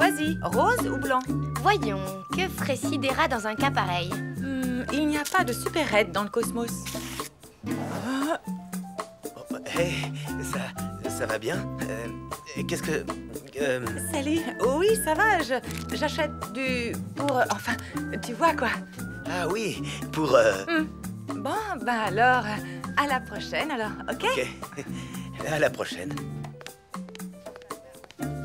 Choisis, rose ou blanc? Voyons, que ferait Sidera dans un cas pareil? Il n'y a pas de super-aide dans le cosmos. Hey, ça va bien? Qu'est-ce que... Salut. Oui, ça va, j'achète pour... enfin, tu vois quoi. Ah oui, pour... Bon, ben alors, à la prochaine alors, ok? Ok, à la prochaine.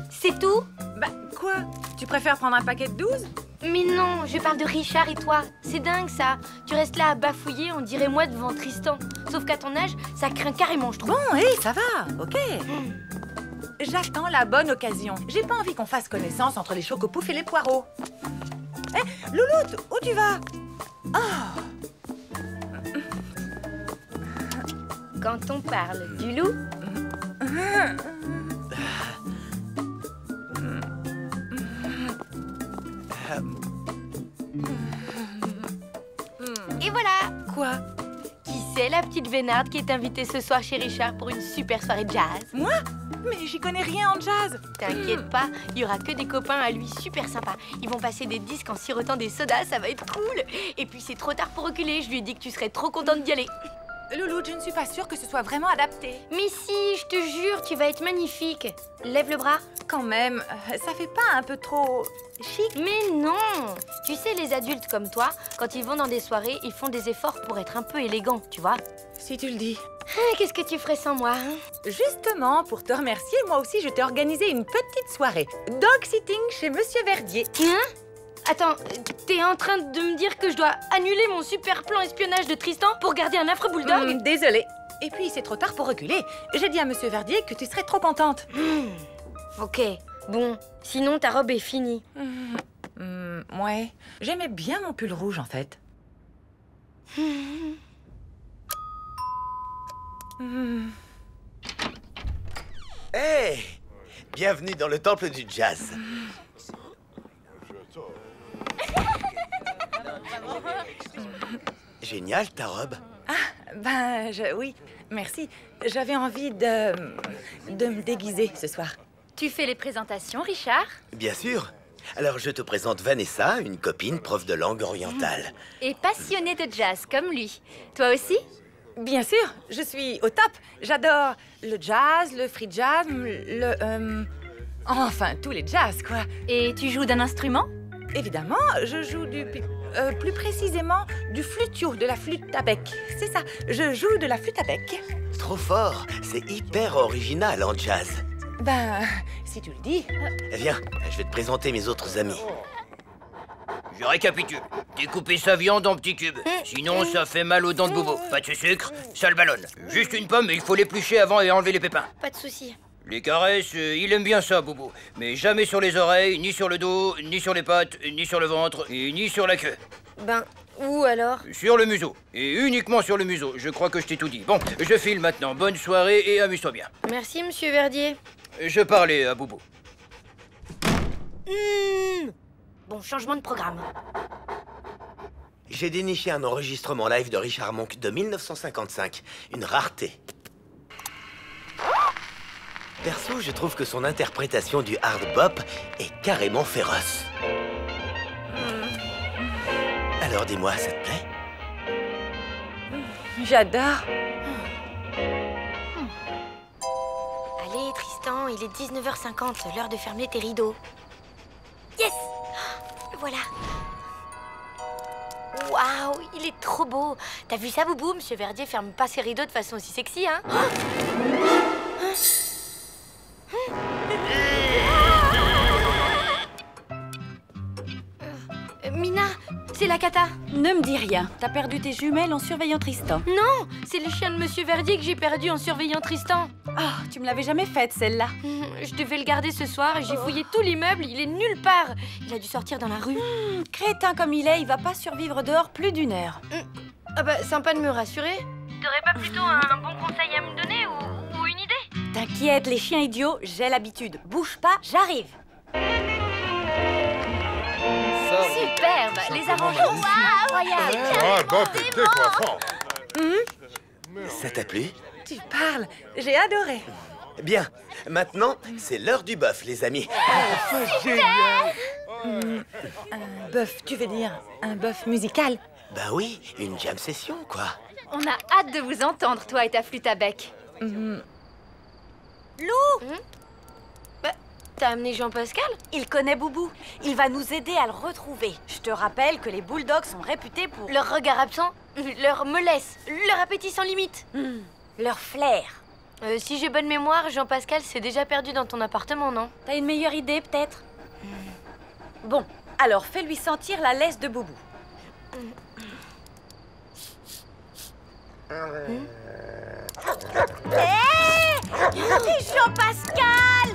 C'est tout? Bah, quoi? Tu préfères prendre un paquet de 12? Mais non, je parle de Richard et toi. C'est dingue ça. Tu restes là à bafouiller, on dirait moi devant Tristan. Sauf qu'à ton âge, ça craint carrément, je trouve. Bon, ça va, ok. J'attends la bonne occasion. J'ai pas envie qu'on fasse connaissance entre les chocopoufs et les poireaux. Hé, Louloute, où tu vas? Oh! Quand on parle du loup, et voilà. Quoi? Qui c'est la petite vénarde qui est invitée ce soir chez Richard pour une super soirée de jazz? Moi? Mais j'y connais rien en jazz. T'inquiète pas, il y aura que des copains à lui super sympas. Ils vont passer des disques en sirotant des sodas, ça va être cool. Et puis c'est trop tard pour reculer, je lui ai dit que tu serais trop contente d'y aller. Louloute, je ne suis pas sûre que ce soit vraiment adapté. Mais si, je te jure, tu vas être magnifique. Lève le bras. Quand même, ça fait pas un peu trop chic? Mais non! Tu sais, les adultes comme toi, quand ils vont dans des soirées, ils font des efforts pour être un peu élégants, tu vois? Si tu le dis. Ah, qu'est-ce que tu ferais sans moi, hein? Justement, pour te remercier, moi aussi, je t'ai organisé une petite soirée. Dog sitting chez Monsieur Verdier. Hein? Attends, t'es en train de me dire que je dois annuler mon super plan espionnage de Tristan pour garder un affreux bulldog? Désolée. Et puis, c'est trop tard pour reculer. J'ai dit à Monsieur Verdier que tu serais trop contente. Ok, bon, sinon ta robe est finie. Ouais. J'aimais bien mon pull rouge, en fait. Hey! Bienvenue dans le temple du jazz. Génial, ta robe. Ben, oui, merci. J'avais envie de me déguiser ce soir. Tu fais les présentations, Richard? Bien sûr. Alors, je te présente Vanessa, une copine prof de langue orientale. Et passionnée de jazz, comme lui. Toi aussi? Bien sûr, je suis au top. J'adore le jazz, le free jazz, enfin, tous les jazz, quoi. Et tu joues d'un instrument? Évidemment, je joue plus précisément du flutio, de la flûte à bec. C'est ça, je joue de la flûte à bec. Trop fort. C'est hyper original en jazz. Ben, si tu le dis. Viens, je vais te présenter mes autres amis. Je récapitule. Découper sa viande en petits cubes. Sinon, ça fait mal aux dents de Bobo. Pas de sucre, ça le ballonne. Juste une pomme, mais il faut l'éplucher avant et enlever les pépins. Pas de souci. Les caresses, il aime bien ça, Bobo. Mais jamais sur les oreilles, ni sur le dos, ni sur les pattes, ni sur le ventre, et ni sur la queue. Ben, où alors? Sur le museau. Et uniquement sur le museau. Je crois que je t'ai tout dit. Bon, je file maintenant. Bonne soirée et amuse-toi bien. Merci, Monsieur Verdier. Je parlais à Bobo. Bon, changement de programme. J'ai déniché un enregistrement live de Richard Monk de 1955. Une rareté. Perso, je trouve que son interprétation du hard bop est carrément féroce. Alors dis-moi, ça te plaît? J'adore. Allez, Tristan, il est 19h50, l'heure de fermer tes rideaux. Yes! Voilà. Waouh, il est trop beau. T'as vu ça, Boubou? Monsieur Verdier ferme pas ses rideaux de façon aussi sexy, hein? Mina, c'est la cata. Ne me dis rien. T'as perdu tes jumelles en surveillant Tristan. Non, c'est le chien de Monsieur Verdier que j'ai perdu en surveillant Tristan. Oh, tu me l'avais jamais faite, celle-là. Je devais le garder ce soir et j'ai fouillé tout l'immeuble, il est nulle part. Il a dû sortir dans la rue. Crétin comme il est, il va pas survivre dehors plus d'une heure. Ah bah, sympa de me rassurer. T'aurais pas plutôt un bon conseil à me donner ou une idée? T'inquiète, les chiens idiots, j'ai l'habitude. Bouge pas, j'arrive. Superbe, les arrangements. Waouh, Ah, bah, t'es coiffant. Ça t'a plu? Tu parles, j'ai adoré. Bien, maintenant, c'est l'heure du bœuf, les amis. Un bœuf, tu veux dire un bœuf musical? Bah oui, une jam session, quoi. On a hâte de vous entendre, toi et ta flûte à bec. Lou Bah, t'as amené Jean-Pascal? Il connaît Boubou. Il va nous aider à le retrouver. Je te rappelle que les bulldogs sont réputés pour Leur regard absent, leur mollesse, leur appétit sans limite. leur flair. Si j'ai bonne mémoire, Jean-Pascal s'est déjà perdu dans ton appartement, non? T'as une meilleure idée, peut-être? Bon, alors fais-lui sentir la laisse de Boubou. Jean-Pascal!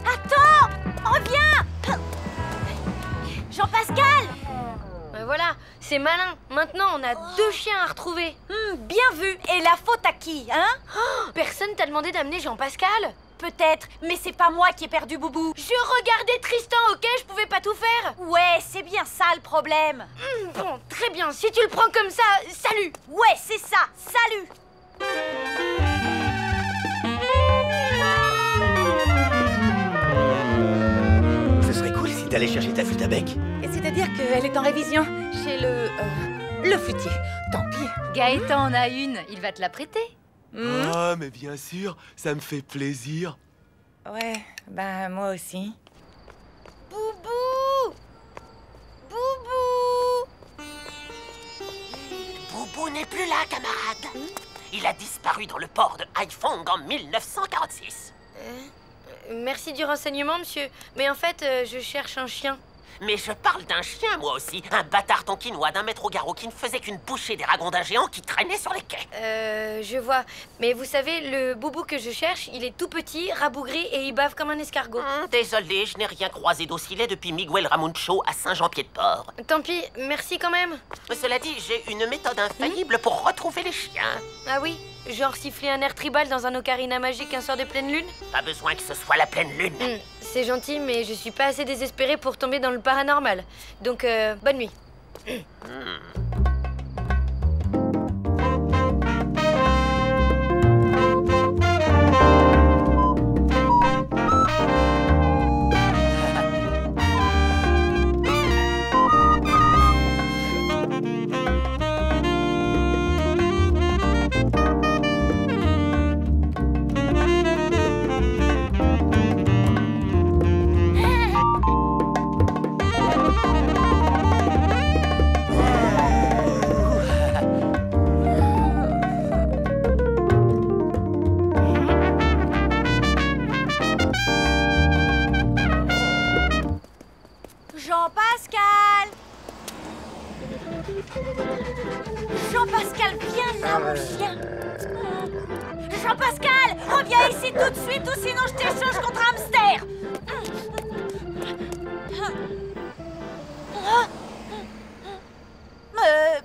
Attends! Reviens! Jean-Pascal! Voilà, c'est malin. Maintenant, on a 2 chiens à retrouver. Bien vu! Et la faute à qui, hein? Personne t'a demandé d'amener Jean-Pascal? Peut-être, mais c'est pas moi qui ai perdu Boubou. Je regardais Tristan, ok? Je pouvais pas tout faire. Ouais, c'est bien ça le problème. Bon, très bien. Si tu le prends comme ça, salut! Ouais, c'est ça. Salut! Ce serait cool si t'allais chercher ta flûte à bec. Et c'est-à-dire qu'elle est en révision chez le flûtier. Tant pis. Gaëtan en a une, il va te la prêter. Ah, mais bien sûr, ça me fait plaisir. Ouais, bah moi aussi. Boubou! Boubou! Boubou n'est plus là, camarade. Il a disparu dans le port de Haiphong en 1946. Merci du renseignement, monsieur. Mais en fait, je cherche un chien. Mais je parle d'un chien, moi aussi. Un bâtard tonkinois d'1 mètre au garrot qui ne faisait qu'une bouchée des ragondins géants qui traînaient sur les quais. Je vois. Mais vous savez, le boubou que je cherche, il est tout petit, rabougri et il bave comme un escargot. Désolé, je n'ai rien croisé d'aussi laid depuis Miguel Ramuncho à Saint-Jean-Pied-de-Port. Tant pis, merci quand même. Cela dit, j'ai une méthode infaillible pour retrouver les chiens. Ah oui? Genre siffler un air tribal dans un ocarina magique un soir de pleine lune? Pas besoin que ce soit la pleine lune. C'est gentil, mais je suis pas assez désespérée pour tomber dans le paranormal. Donc, bonne nuit. Jean-Pascal! Jean-Pascal, viens là, mon chien! Jean-Pascal, reviens ici tout de suite ou sinon je t'échange contre un hamster!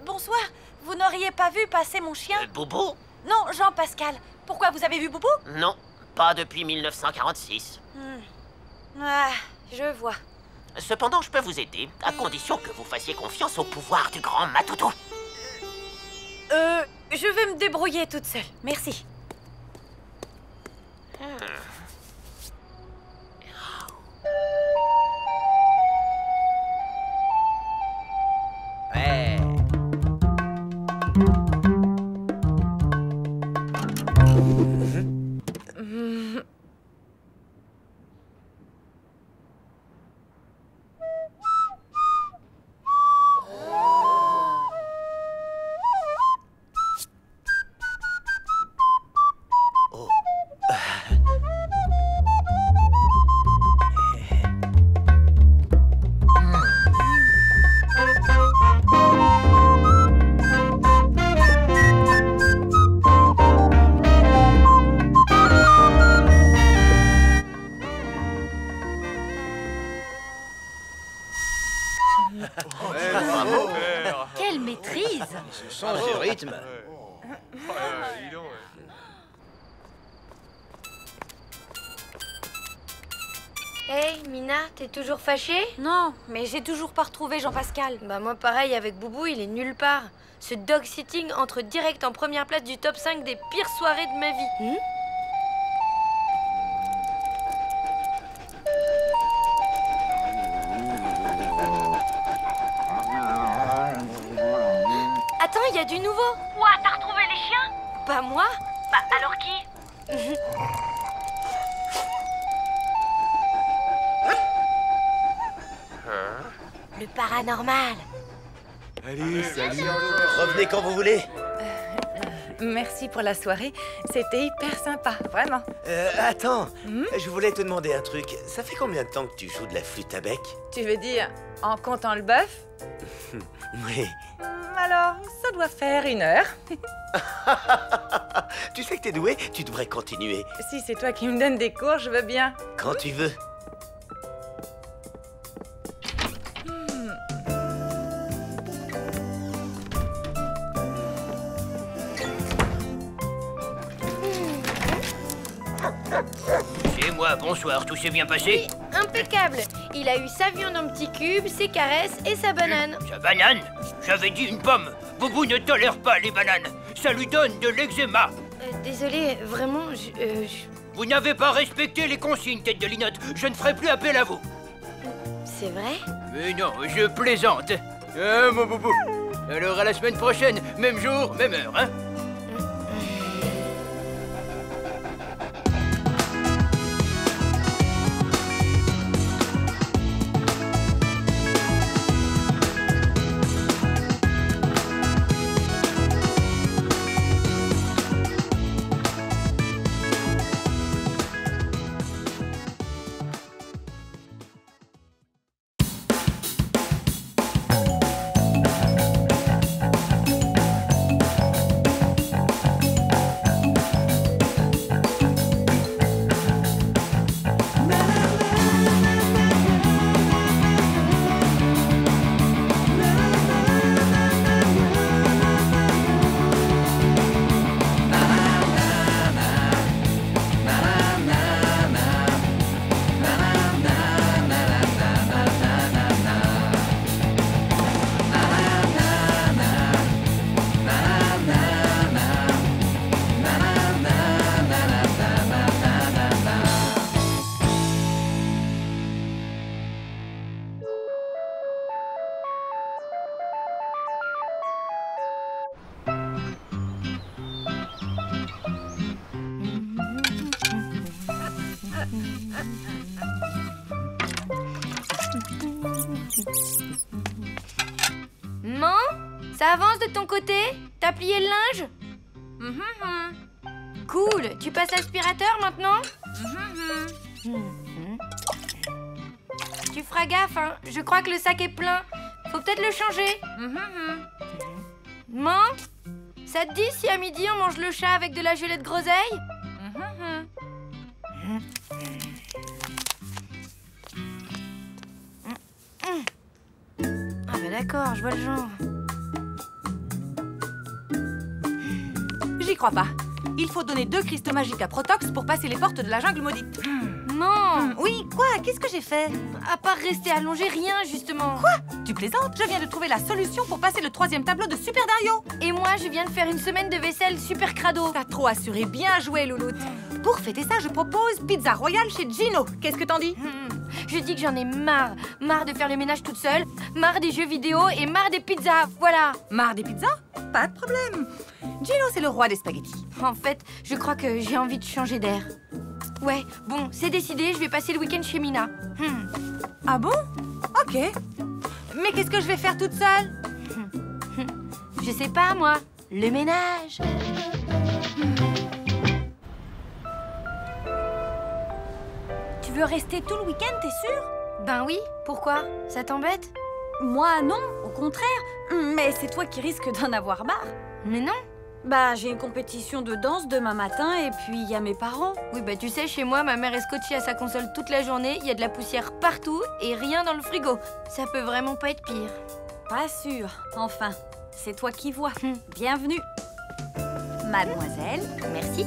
Bonsoir, vous n'auriez pas vu passer mon chien? Boubou? Non, Jean-Pascal. Pourquoi, vous avez vu Boubou? Non, pas depuis 1946. Ah, je vois. Cependant, je peux vous aider, à condition que vous fassiez confiance au pouvoir du grand Matoutou. Je vais me débrouiller toute seule. Merci. Ouais. Quelle maîtrise! Ce sens du rythme. Hey, Mina, t'es toujours fâchée? Non, mais j'ai toujours pas retrouvé Jean-Pascal. Bah moi pareil, avec Boubou, il est nulle part. Ce dog sitting entre direct en première place du top 5 des pires soirées de ma vie. il y a du nouveau. Quoi, t'as retrouvé les chiens? Pas moi. Bah, alors qui? Le paranormal. Allez, salut. Revenez quand vous voulez. Merci pour la soirée. C'était hyper sympa, vraiment. Attends, je voulais te demander un truc. Ça fait combien de temps que tu joues de la flûte à bec? Tu veux dire en comptant le bœuf? Oui. Alors, ça doit faire 1 heure. Tu sais que t'es doué, tu devrais continuer. Si c'est toi qui me donnes des cours, je veux bien. Quand tu veux. C'est moi, bonsoir, tout s'est bien passé? Impeccable. Il a eu sa viande en petits cubes, ses caresses et sa banane. Sa banane? J'avais dit une pomme. Boubou ne tolère pas les bananes. Ça lui donne de l'eczéma. Désolé, vraiment, Vous n'avez pas respecté les consignes, tête de linotte. Je ne ferai plus appel à vous. C'est vrai? Mais non, je plaisante. Ah, mon boubou. Alors à la semaine prochaine, même jour, même heure, hein? Maman, ça avance de ton côté? T'as plié le linge? Cool, tu passes l'aspirateur maintenant? Tu feras gaffe, hein. Je crois que le sac est plein. Faut peut-être le changer. Maman, ça te dit si à midi on mange le chat avec de la gelée de groseille? Ah bah d'accord, je vois le genre. J'y crois pas. Il faut donner 2 cristaux magiques à Protox pour passer les portes de la jungle maudite. Maman, Oui, quoi? Qu'est-ce que j'ai fait? à part rester allongé, rien justement. Quoi? Tu plaisantes? Je viens de trouver la solution pour passer le 3e tableau de Super Dario. Et moi, je viens de faire une semaine de vaisselle super crado. T'as trop assuré, bien joué, Louloute. Pour fêter ça, je propose pizza royale chez Gino. Qu'est-ce que t'en dis? Je dis que j'en ai marre. Marre de faire le ménage toute seule, marre des jeux vidéo et marre des pizzas, voilà. Marre des pizzas? Pas de problème. Gino, c'est le roi des spaghettis. En fait, je crois que j'ai envie de changer d'air. Ouais, bon, c'est décidé, je vais passer le week-end chez Mina. Ah bon? Ok. Mais qu'est-ce que je vais faire toute seule? Je sais pas, moi. Le ménage. Tu veux rester tout le week-end, t'es sûr? Ben oui, pourquoi? Ça t'embête? Moi, non, au contraire. Mais c'est toi qui risques d'en avoir marre. Mais non. Bah, j'ai une compétition de danse demain matin et puis il y a mes parents. Oui, bah tu sais, chez moi, ma mère est scotchée à sa console toute la journée, il y a de la poussière partout et rien dans le frigo. Ça peut vraiment pas être pire. Pas sûr. Enfin, c'est toi qui vois. Bienvenue. Mademoiselle. Merci.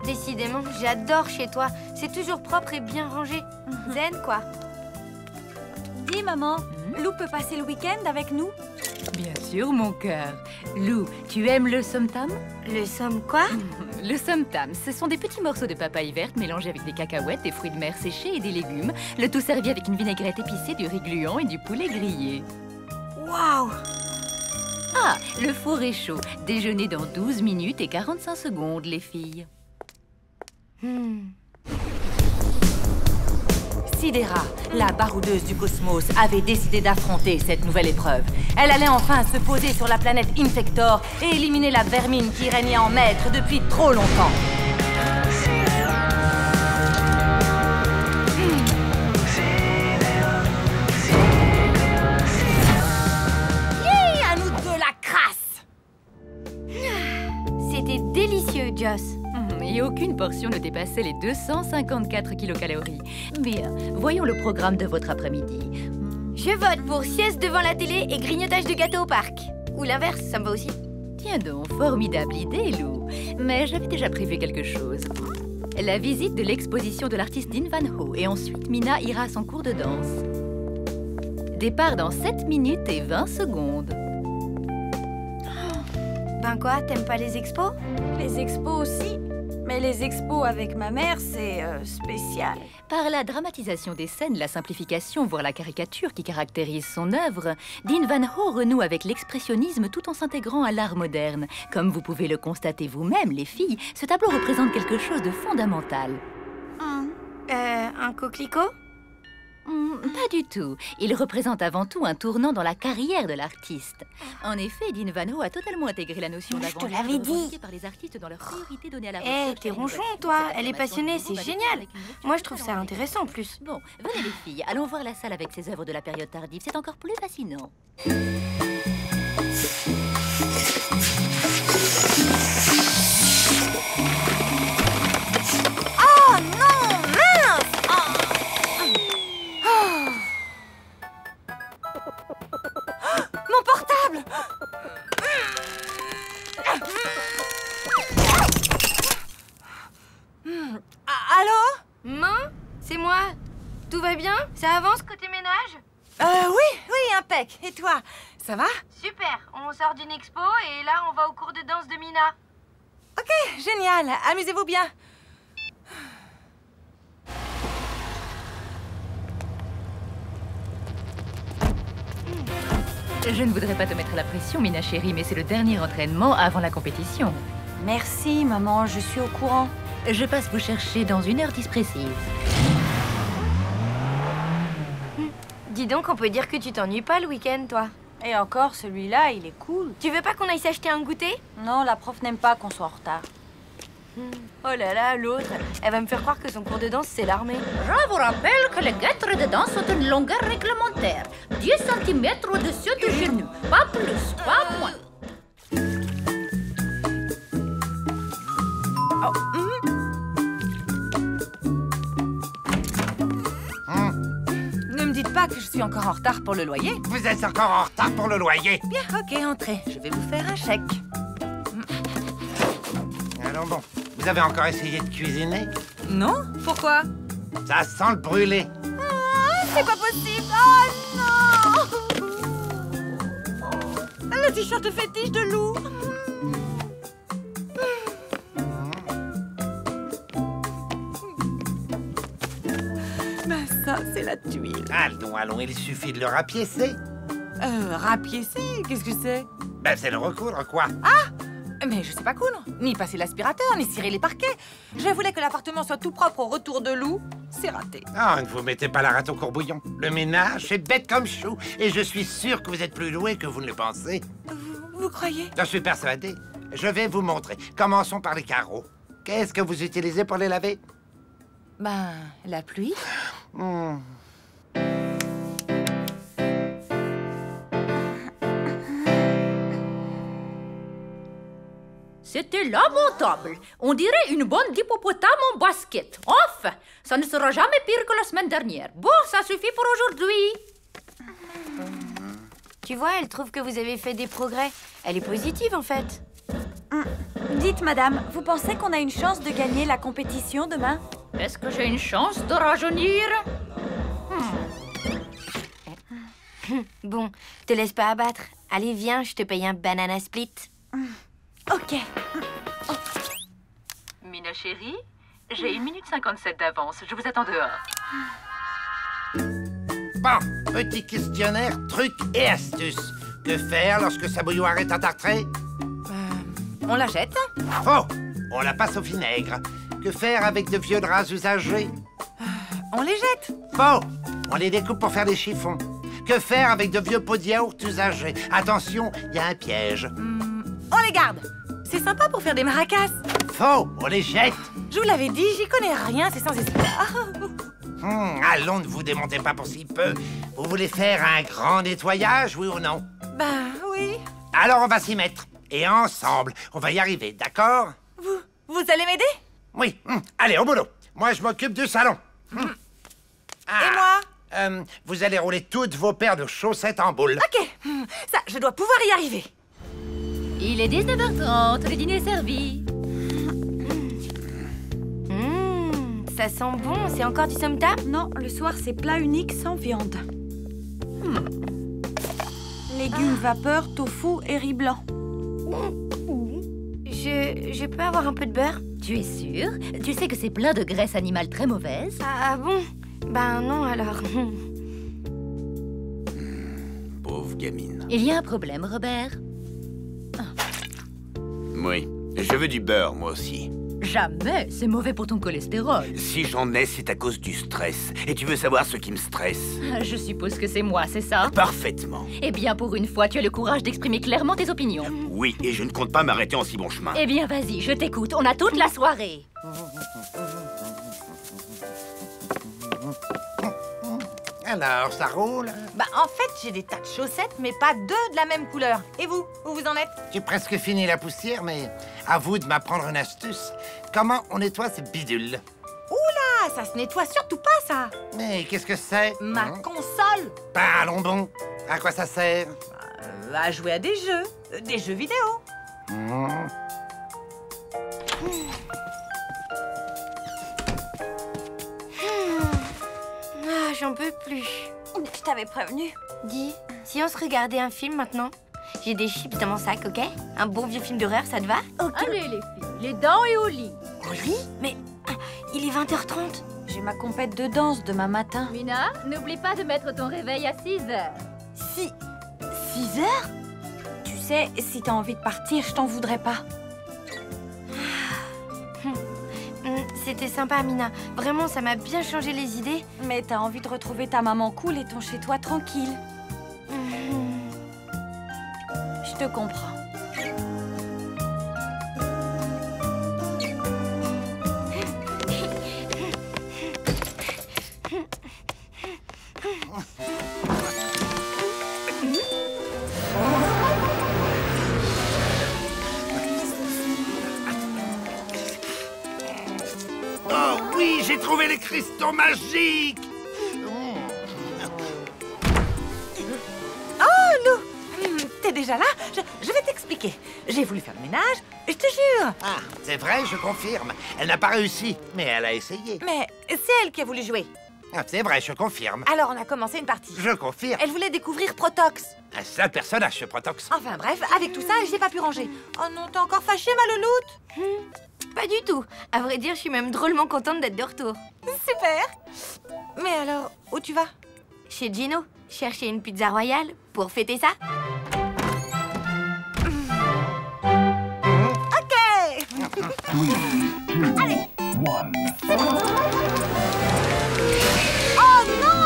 Décidément, j'adore chez toi. C'est toujours propre et bien rangé. Zen, quoi. Dis, maman, Lou peut passer le week-end avec nous? Bien sûr, mon cœur. Lou, tu aimes le somtam? Le somme quoi? Le somtam, ce sont des petits morceaux de papaye verte mélangés avec des cacahuètes, des fruits de mer séchés et des légumes. Le tout servi avec une vinaigrette épicée, du riz gluant et du poulet grillé. Waouh! Ah, le four est chaud. Déjeuner dans 12 minutes et 45 secondes, les filles. Sidera, la baroudeuse du cosmos, avait décidé d'affronter cette nouvelle épreuve. Elle allait enfin se poser sur la planète Infector et éliminer la vermine qui régnait en maître depuis trop longtemps. Yeah, à nous deux la crasse! C'était délicieux, Joss. Et aucune portion ne dépassait les 254 kilocalories. Bien, voyons le programme de votre après-midi. Je vote pour sieste devant la télé et grignotage de gâteau au parc. Ou l'inverse, ça me va aussi. Tiens donc, formidable idée, Lou. Mais j'avais déjà prévu quelque chose. La visite de l'exposition de l'artiste Dean Van Ho. Et ensuite, Mina ira à son cours de danse. Départ dans 7 minutes et 20 secondes. Ben quoi, t'aimes pas les expos? Les expos aussi. Mais les expos avec ma mère, c'est spécial. Par la dramatisation des scènes, la simplification, voire la caricature qui caractérise son œuvre, Dean Van Ho renoue avec l'expressionnisme tout en s'intégrant à l'art moderne. Comme vous pouvez le constater vous-même, les filles, ce tableau représente quelque chose de fondamental. Un coquelicot? Pas du tout. Il représente avant tout un tournant dans la carrière de l'artiste. En effet, Dean Van Ho a totalement intégré la notion Je te d'avant-garde l'avais dit. revendiquée par les artistes dans leur priorité donnée à la Eh, recherche t'es et à ronchon, l'innovation. toi. Cette Elle est affirmation passionnée, du c'est groupe génial. avec une notion Moi, je trouve ça dans intéressant en plus. Bon, venez les filles, allons voir la salle avec ses œuvres de la période tardive. C'est encore plus fascinant. Oh non, mince! Mon portable! Allô? Maman, c'est moi. Tout va bien? Ça avance côté ménage? Oui, impec. Et toi, ça va? Super, on sort d'une expo et là on va au cours de danse de Mina. Ok, génial. Amusez-vous bien. Je ne voudrais pas te mettre la pression, Mina chérie, mais c'est le dernier entraînement avant la compétition. Merci, maman, je suis au courant. Je passe vous chercher dans 1h10 précise. Dis donc, on peut dire que tu t'ennuies pas le week-end, toi. Et encore, celui-là, il est cool. Tu veux pas qu'on aille s'acheter un goûter? Non, la prof n'aime pas qu'on soit en retard. Oh là là, l'autre, elle va me faire croire que son cours de danse, c'est l'armée. Je vous rappelle que les guêtres de danse ont une longueur réglementaire. 10 cm au-dessus du genou. Pas plus, pas moins. Ne me dites pas que je suis encore en retard pour le loyer. Vous êtes encore en retard pour le loyer. Bien, ok, entrez. Je vais vous faire un chèque. Alors bon, vous avez encore essayé de cuisiner? Non? Pourquoi? Ça sent le brûlé. C'est pas possible! Oh non! Le t-shirt fétiche de Lou! Ben ça, c'est la tuile. Allons, allons, il suffit de le rapiécer. Rapiécer? Qu'est-ce que c'est? Ben, c'est le recoudre, quoi. Mais je sais pas coudre. Ni passer l'aspirateur, ni cirer les parquets. Je voulais que l'appartement soit tout propre au retour de Lou. C'est raté. Ah, ne vous mettez pas la rate au courbouillon. Le ménage, c'est bête comme chou. Et je suis sûr que vous êtes plus doué que vous ne le pensez. Vous croyez? J'en suis persuadé. Je vais vous montrer. Commençons par les carreaux. Qu'est-ce que vous utilisez pour les laver? Ben, la pluie. C'était lamentable. On dirait une bande d'hippopotames en basket. Enfin, ça ne sera jamais pire que la semaine dernière. Bon, ça suffit pour aujourd'hui. Tu vois, elle trouve que vous avez fait des progrès. Elle est positive, en fait. Dites, madame, vous pensez qu'on a une chance de gagner la compétition demain? Est-ce que j'ai une chance de rajeunir? Bon, te laisse pas abattre. Allez, viens, je te paye un banana split. Ok. Mina chérie, j'ai 1 minute 57 d'avance. Je vous attends dehors. Bon, petit questionnaire, trucs et astuces. Que faire lorsque sa bouilloire est entartrée? On la jette? Faux! On la passe au vinaigre. Que faire avec de vieux draps usagés? On les jette? Faux! On les découpe pour faire des chiffons. Que faire avec de vieux pots de yaourt usagés? Attention, il y a un piège. On les garde. C'est sympa pour faire des maracas. Faux! On les jette. Je vous l'avais dit, j'y connais rien, c'est sans espoir. Allons, ne vous démontez pas pour si peu. Vous voulez faire un grand nettoyage, oui ou non? Ben oui. Alors on va s'y mettre. Et ensemble, on va y arriver, d'accord? Vous allez m'aider? Oui. Allez, au boulot. Moi, je m'occupe du salon. Et moi? Vous allez rouler toutes vos paires de chaussettes en boule. Ok. Ça, je dois pouvoir y arriver. Il est 19h30, le dîner est servi. Ça sent bon, c'est encore du somtam? Non, le soir, c'est plat unique sans viande. Légumes vapeur, tofu et riz blanc. Je peux avoir un peu de beurre? Tu es sûr? Tu sais que c'est plein de graisse animale très mauvaise? Ah bon? Ben non, alors. Pauvre gamine. Il y a un problème, Robert? Oui, je veux du beurre, moi aussi. Jamais, c'est mauvais pour ton cholestérol. Si j'en ai, c'est à cause du stress. Et tu veux savoir ce qui me stresse? Je suppose que c'est moi, c'est ça? Parfaitement. Eh bien, pour une fois, tu as le courage d'exprimer clairement tes opinions. Oui, et je ne compte pas m'arrêter en si bon chemin. Eh bien, vas-y, je t'écoute, on a toute la soirée. Alors, ça roule? Bah en fait, j'ai des tas de chaussettes, mais pas deux de la même couleur. Et vous? Où vous en êtes? J'ai presque fini la poussière, mais à vous de m'apprendre une astuce. Comment on nettoie ces bidules? Oula, ça se nettoie surtout pas, ça. Mais qu'est-ce que c'est? Ma console. Ben, allons bon. À quoi ça sert? À jouer à des jeux vidéo. Ah, j'en peux plus. Je t'avais prévenu. Dis, si on se regardait un film maintenant? J'ai des chips dans mon sac, ok? Un bon vieux film d'horreur, ça te va? Allez, les filles, les dents et au lit. Au lit? Mais il est 20h30. J'ai ma compète de danse demain matin. Mina, n'oublie pas de mettre ton réveil à 6h. 6 heures? Tu sais, si t'as envie de partir, je t'en voudrais pas. C'était sympa, Mina. Vraiment, ça m'a bien changé les idées. Mais t'as envie de retrouver ta maman cool et ton chez-toi tranquille. Je te comprends. Oh oui, j'ai trouvé les cristaux magiques! Oh, Lou, t'es déjà là? Je vais t'expliquer. J'ai voulu faire le ménage, je te jure. Ah, c'est vrai, je confirme. Elle n'a pas réussi, mais elle a essayé. Mais c'est elle qui a voulu jouer. Ah, c'est vrai, je confirme. Alors on a commencé une partie. Je confirme. Elle voulait découvrir Protox. Un seul personnage, ce Protox. Enfin bref, avec tout ça, j'ai pas pu ranger. Oh non, t'es encore fâchée, ma louloute? Pas du tout. À vrai dire, je suis même drôlement contente d'être de retour. Super. Mais alors, où tu vas? Chez Gino, chercher une pizza royale pour fêter ça. Ok. Allez. C'est bon. Oh non!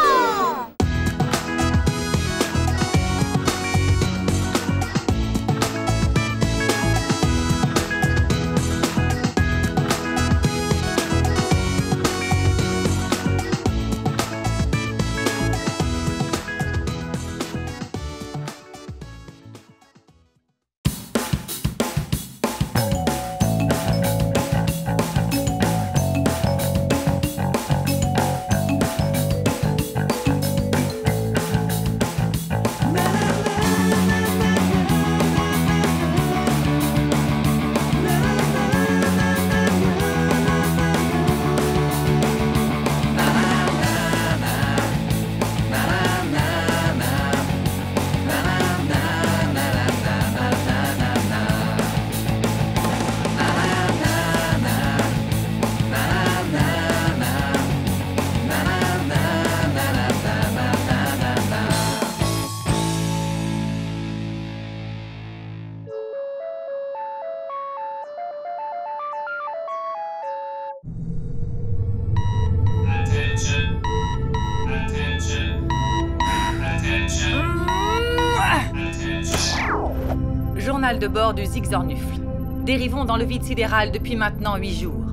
journal de bord du Zigzornufle. Dérivons dans le vide sidéral depuis maintenant 8 jours.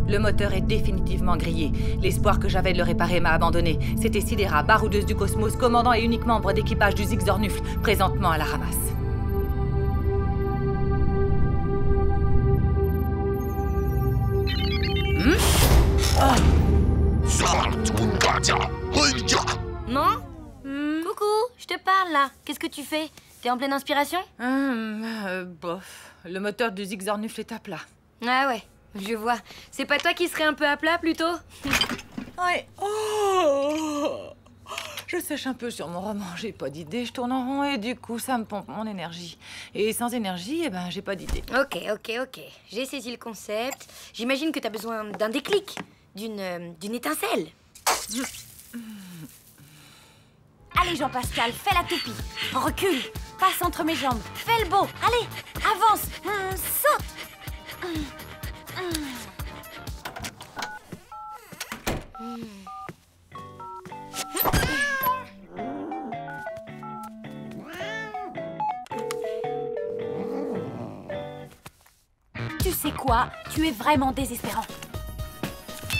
Le moteur est définitivement grillé. L'espoir que j'avais de le réparer m'a abandonné. C'était Sidera, baroudeuse du Cosmos, commandant et unique membre d'équipage du Zigzornufle, présentement à la ramasse. Non Coucou, je te parle là. Qu'est-ce que tu fais? T'es en pleine inspiration? Bof. Le moteur du Zigzornufle est à plat. Ah ouais, je vois. C'est pas toi qui serais un peu à plat plutôt? Ouais. Oh, je sèche un peu sur mon roman, j'ai pas d'idée, je tourne en rond et du coup ça me pompe mon énergie. Et sans énergie, eh ben j'ai pas d'idée. Ok. J'ai saisi le concept. J'imagine que t'as besoin d'un déclic, d'une étincelle. Allez, Jean-Pascal, fais la toupie. Recule, passe entre mes jambes. Fais le beau. Allez, avance. Saute. Tu sais quoi? Tu es vraiment désespérant.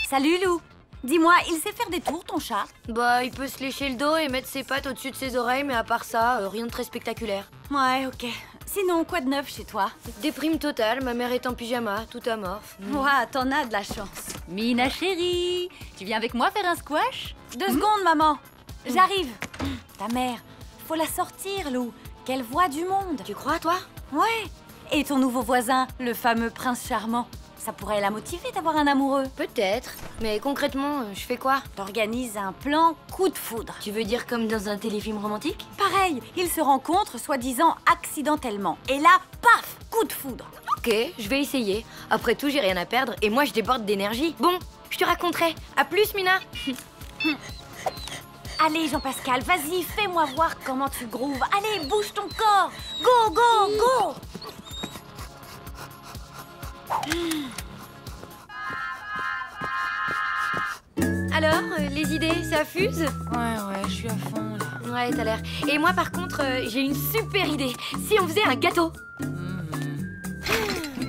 Salut, Lou. Dis-moi, il sait faire des tours, ton chat? Bah, il peut se lécher le dos et mettre ses pattes au-dessus de ses oreilles, mais à part ça, rien de très spectaculaire. Ouais, ok. Sinon, quoi de neuf chez toi? Déprime totale, ma mère est en pyjama, tout amorphe. Ouah, t'en as de la chance. Mina chérie, tu viens avec moi faire un squash? 2 secondes, maman. J'arrive. Ta mère, faut la sortir, Lou. Qu'elle voit du monde. Tu crois, toi? Ouais. Et ton nouveau voisin, le fameux prince charmant. Ça pourrait la motiver d'avoir un amoureux. Peut-être. Mais concrètement, je fais quoi? T'organises un plan coup de foudre. Tu veux dire comme dans un téléfilm romantique? Pareil, ils se rencontrent soi-disant accidentellement. Et là, paf, coup de foudre. Ok, je vais essayer. Après tout, j'ai rien à perdre et moi, je déborde d'énergie. Bon, je te raconterai. À plus, Mina. Allez, Jean-Pascal, vas-y, fais-moi voir comment tu grooves. Allez, bouge ton corps. Go, go, go. Alors, les idées, ça fuse? Ouais, je suis à fond là. Ouais, t'as l'air. Et moi, par contre, j'ai une super idée. Si on faisait un gâteau?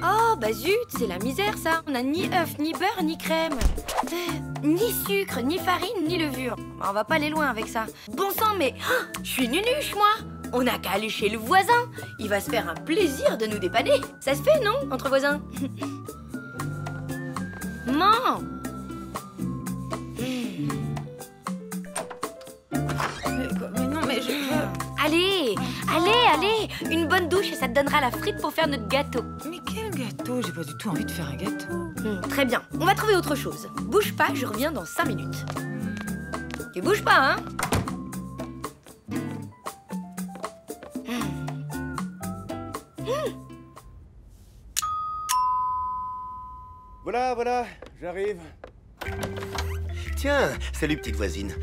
Oh, bah zut, c'est la misère, ça. On a ni œuf, ni beurre, ni crème. Ni sucre, ni farine, ni levure. On va pas aller loin avec ça. Bon sang, mais je suis nunuche, moi. On n'a qu'à aller chez le voisin. Il va se faire un plaisir de nous dépanner. Ça se fait, non, entre voisins? Non. Mais non, mais je... Allez. Une bonne douche et ça te donnera la frite pour faire notre gâteau. Mais quel gâteau? J'ai pas du tout envie de faire un gâteau. Très bien, on va trouver autre chose. Bouge pas, je reviens dans 5 minutes. Tu bouges pas, hein? Voilà, j'arrive. Tiens, salut petite voisine.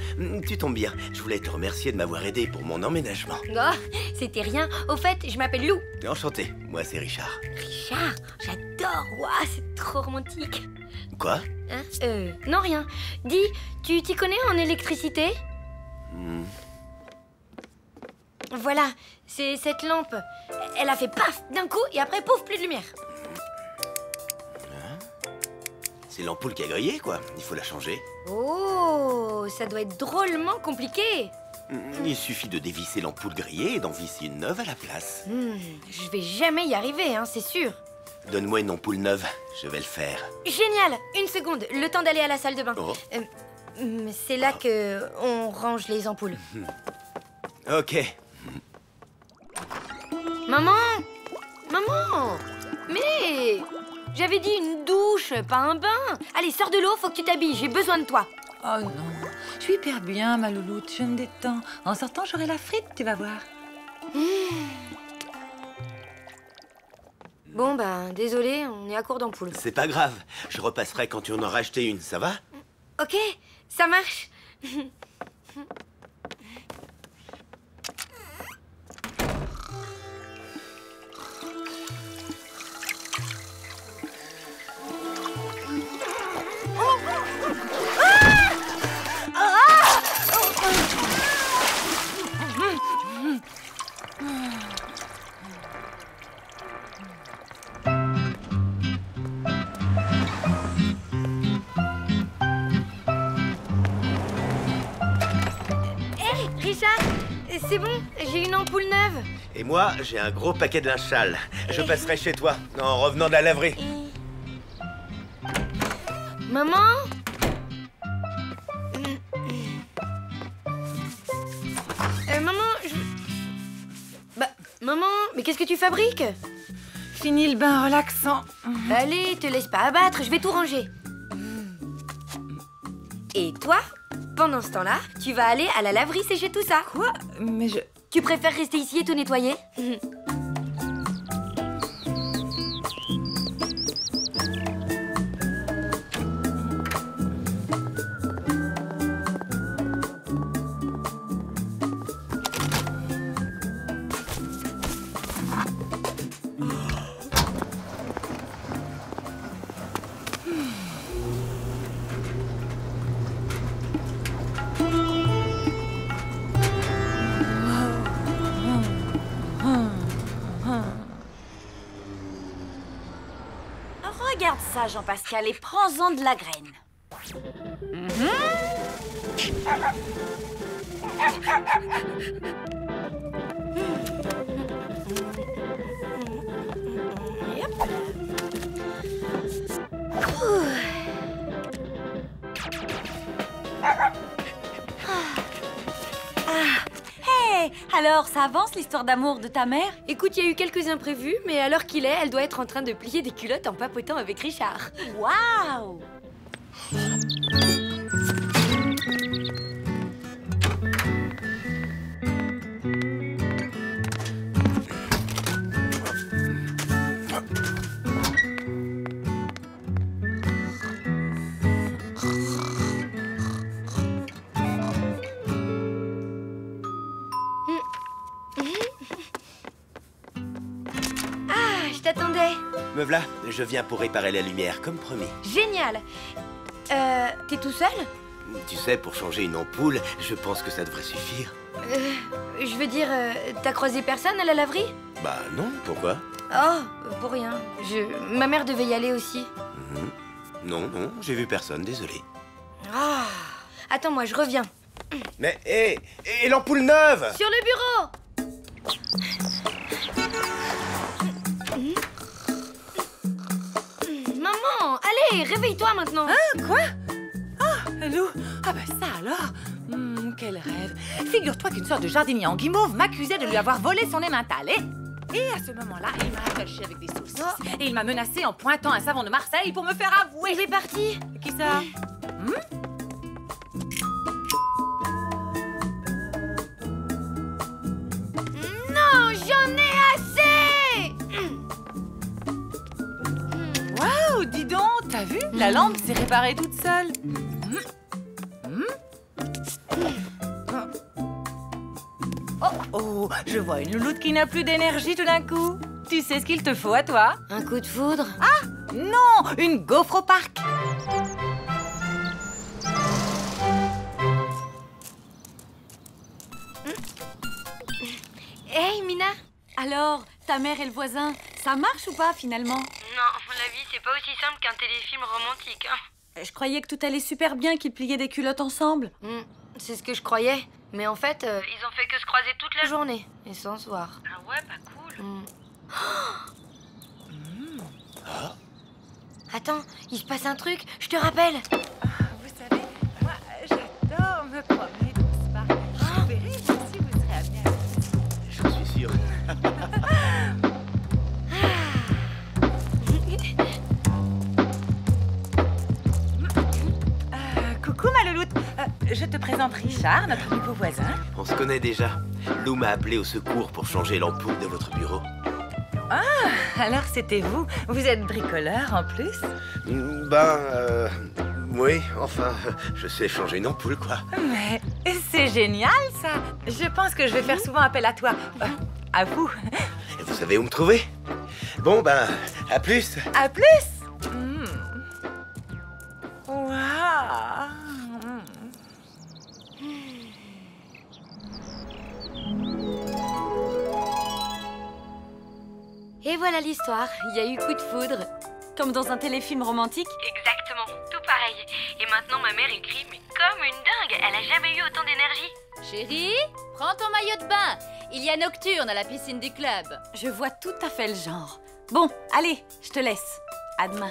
Tu tombes bien. Je voulais te remercier de m'avoir aidé pour mon emménagement. Oh, c'était rien. Au fait, je m'appelle Lou. Enchanté, moi c'est Richard. Richard, j'adore. Waouh, c'est trop romantique. Quoi? Hein? Non, rien. Dis, tu t'y connais en électricité? Voilà, c'est cette lampe. Elle a fait paf d'un coup et après pouf, plus de lumière. C'est l'ampoule qui a grillé, quoi. Il faut la changer. Oh, ça doit être drôlement compliqué. Il suffit de dévisser l'ampoule grillée et d'en visser une neuve à la place. Je vais jamais y arriver, hein, c'est sûr. Donne-moi une ampoule neuve, je vais le faire. Génial. Une seconde, le temps d'aller à la salle de bain. Oh. C'est là que on range les ampoules. Ok. Maman! Mais... J'avais dit une douche, pas un bain. Allez, sors de l'eau, faut que tu t'habilles, j'ai besoin de toi. Oh non, je suis hyper bien, ma louloute, je me détends. En sortant, j'aurai la frite, tu vas voir. Bon, ben, désolé, on est à court d'ampoule. C'est pas grave, je repasserai quand tu en auras acheté une, ça va? Ok, ça marche. Richard, c'est bon, j'ai une ampoule neuve. Et moi, j'ai un gros paquet de linge sale. Je passerai chez toi, en revenant de la laverie. Maman? Maman, Bah, maman, mais qu'est-ce que tu fabriques? Fini le bain relaxant. Allez, te laisse pas abattre, je vais tout ranger. Et toi, pendant ce temps-là, tu vas aller à la laverie sécher tout ça. Quoi? Mais je... Tu préfères rester ici et tout nettoyer? Regarde ça, Jean-Pascal, et prends-en de la graine. Hey, alors, ça avance l'histoire d'amour de ta mère? Écoute, il y a eu quelques imprévus, mais à l'heure qu'il est, elle doit être en train de plier des culottes en papotant avec Richard. Waouh! Je t'attendais. Me voilà, je viens pour réparer la lumière, comme promis. Génial. T'es tout seul? Tu sais, pour changer une ampoule, je pense que ça devrait suffire. Je veux dire, t'as croisé personne à la laverie? Bah non, pourquoi? Oh, pour rien. Ma mère devait y aller aussi. Non, j'ai vu personne, désolé. Ah. Attends, moi, je reviens. Mais, hé, et l'ampoule neuve? Sur le bureau! Maman, allez, réveille-toi maintenant. Hein? Quoi? Ah, Lou. Ah bah ça alors. Quel rêve. Figure-toi qu'une sorte de jardinier en guimauve m'accusait de lui avoir volé son emmental. Et à ce moment-là, il m'a attaché avec des saucisses. Et il m'a menacé en pointant un savon de Marseille pour me faire avouer. Il est parti. Qui ça? Non, j'en ai assez. Waouh, dis donc, t'as vu? La lampe s'est réparée toute seule. Oh, je vois une louloute qui n'a plus d'énergie tout d'un coup. Tu sais ce qu'il te faut à toi? Un coup de foudre? Ah, non, une gaufre au parc. Hey, Mina! Alors, ta mère et le voisin, ça marche ou pas, finalement? Non, la vie, c'est pas aussi simple qu'un téléfilm romantique, hein. Je croyais que tout allait super bien, qu'ils pliaient des culottes ensemble. C'est ce que je croyais. Mais en fait, ils ont fait que se croiser toute la journée. Et sans se voir. Ah ouais, pas cool. Attends, il se passe un truc, je te rappelle. Vous savez, moi, j'adore me promener dans ce parc. Vous verrez, si vous serez amené à... J'en suis sûr. Coucou, ma louloute. Je te présente Richard, notre nouveau voisin. On se connaît déjà. Lou m'a appelé au secours pour changer l'ampoule de votre bureau. Ah, alors c'était vous. Vous êtes bricoleur en plus? Oui, enfin, je sais changer une ampoule, quoi. Mais c'est génial, ça. Je pense que je vais faire souvent appel à toi. À vous. Et vous savez où me trouver? Bon, à plus. À plus. Waouh. Et voilà l'histoire, il y a eu coup de foudre. Comme dans un téléfilm romantique? Exactement, tout pareil. Et maintenant ma mère écrit, mais comme une dingue, elle a jamais eu autant d'énergie. Chérie, prends ton maillot de bain. Il y a Nocturne à la piscine du club. Je vois tout à fait le genre. Bon, allez, je te laisse. À demain.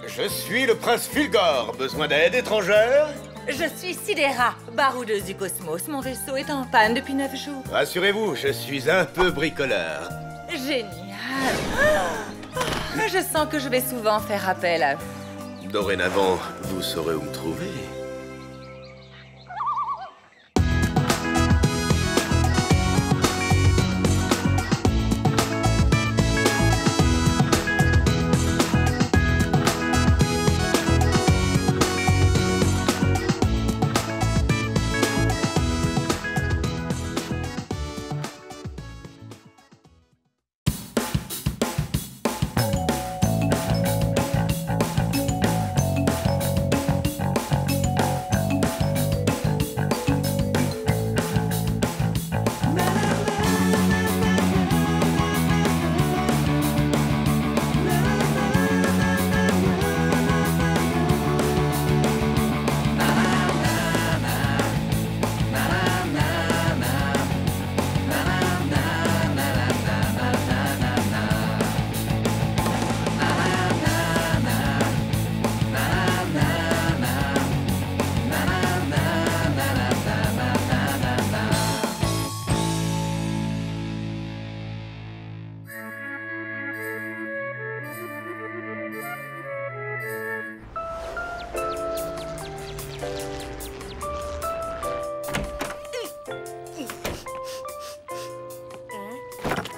Je suis le prince Fulgore. Besoin d'aide étrangère? Je suis Sidera, baroudeuse du cosmos. Mon vaisseau est en panne depuis 9 jours. Rassurez-vous, je suis un peu bricoleur. Génial. Je sens que je vais souvent faire appel à vous. Dorénavant, vous saurez où me trouver.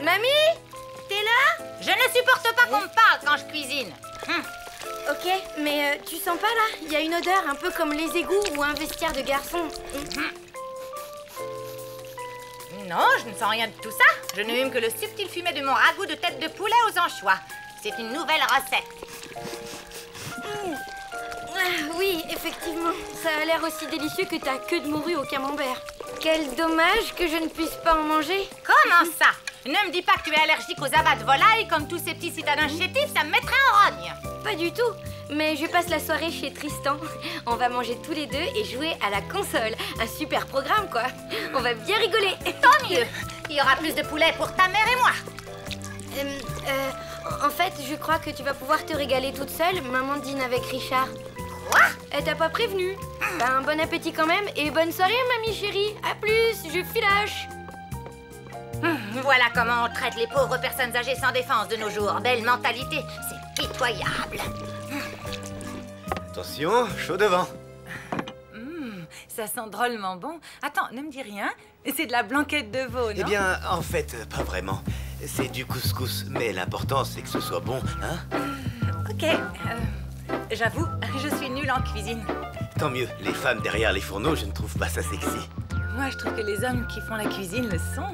Mamie, t'es là? Je ne supporte pas qu'on me parle quand je cuisine. Ok, mais tu sens pas là? Il y a une odeur un peu comme les égouts ou un vestiaire de garçon. Non, je ne sens rien de tout ça. Je ne hume que le subtil fumet de mon ragoût de tête de poulet aux anchois. C'est une nouvelle recette. Ah, oui, effectivement. Ça a l'air aussi délicieux que ta queue de morue au camembert. Quel dommage que je ne puisse pas en manger. Comment ça? Ne me dis pas que tu es allergique aux abats de volaille comme tous ces petits citadins chétifs, ça me mettrait en rogne. Pas du tout. Mais je passe la soirée chez Tristan. On va manger tous les deux et jouer à la console. Un super programme, quoi. On va bien rigoler. Tant mieux. Il y aura plus de poulet pour ta mère et moi. En fait, je crois que tu vas pouvoir te régaler toute seule. Maman dîne avec Richard. Quoi? Elle t'a pas prévenu. Ben, bon appétit quand même et bonne soirée, mamie chérie. À plus, je filoche. Voilà comment on traite les pauvres personnes âgées sans défense de nos jours. Belle mentalité, c'est pitoyable. Attention, chaud devant. Ça sent drôlement bon. Attends, ne me dis rien. C'est de la blanquette de veau, non? Eh bien, en fait, pas vraiment. C'est du couscous, mais l'important, c'est que ce soit bon, hein? Ok. J'avoue, je suis nulle en cuisine. Tant mieux, les femmes derrière les fourneaux, je ne trouve pas ça sexy. Moi, je trouve que les hommes qui font la cuisine le sont.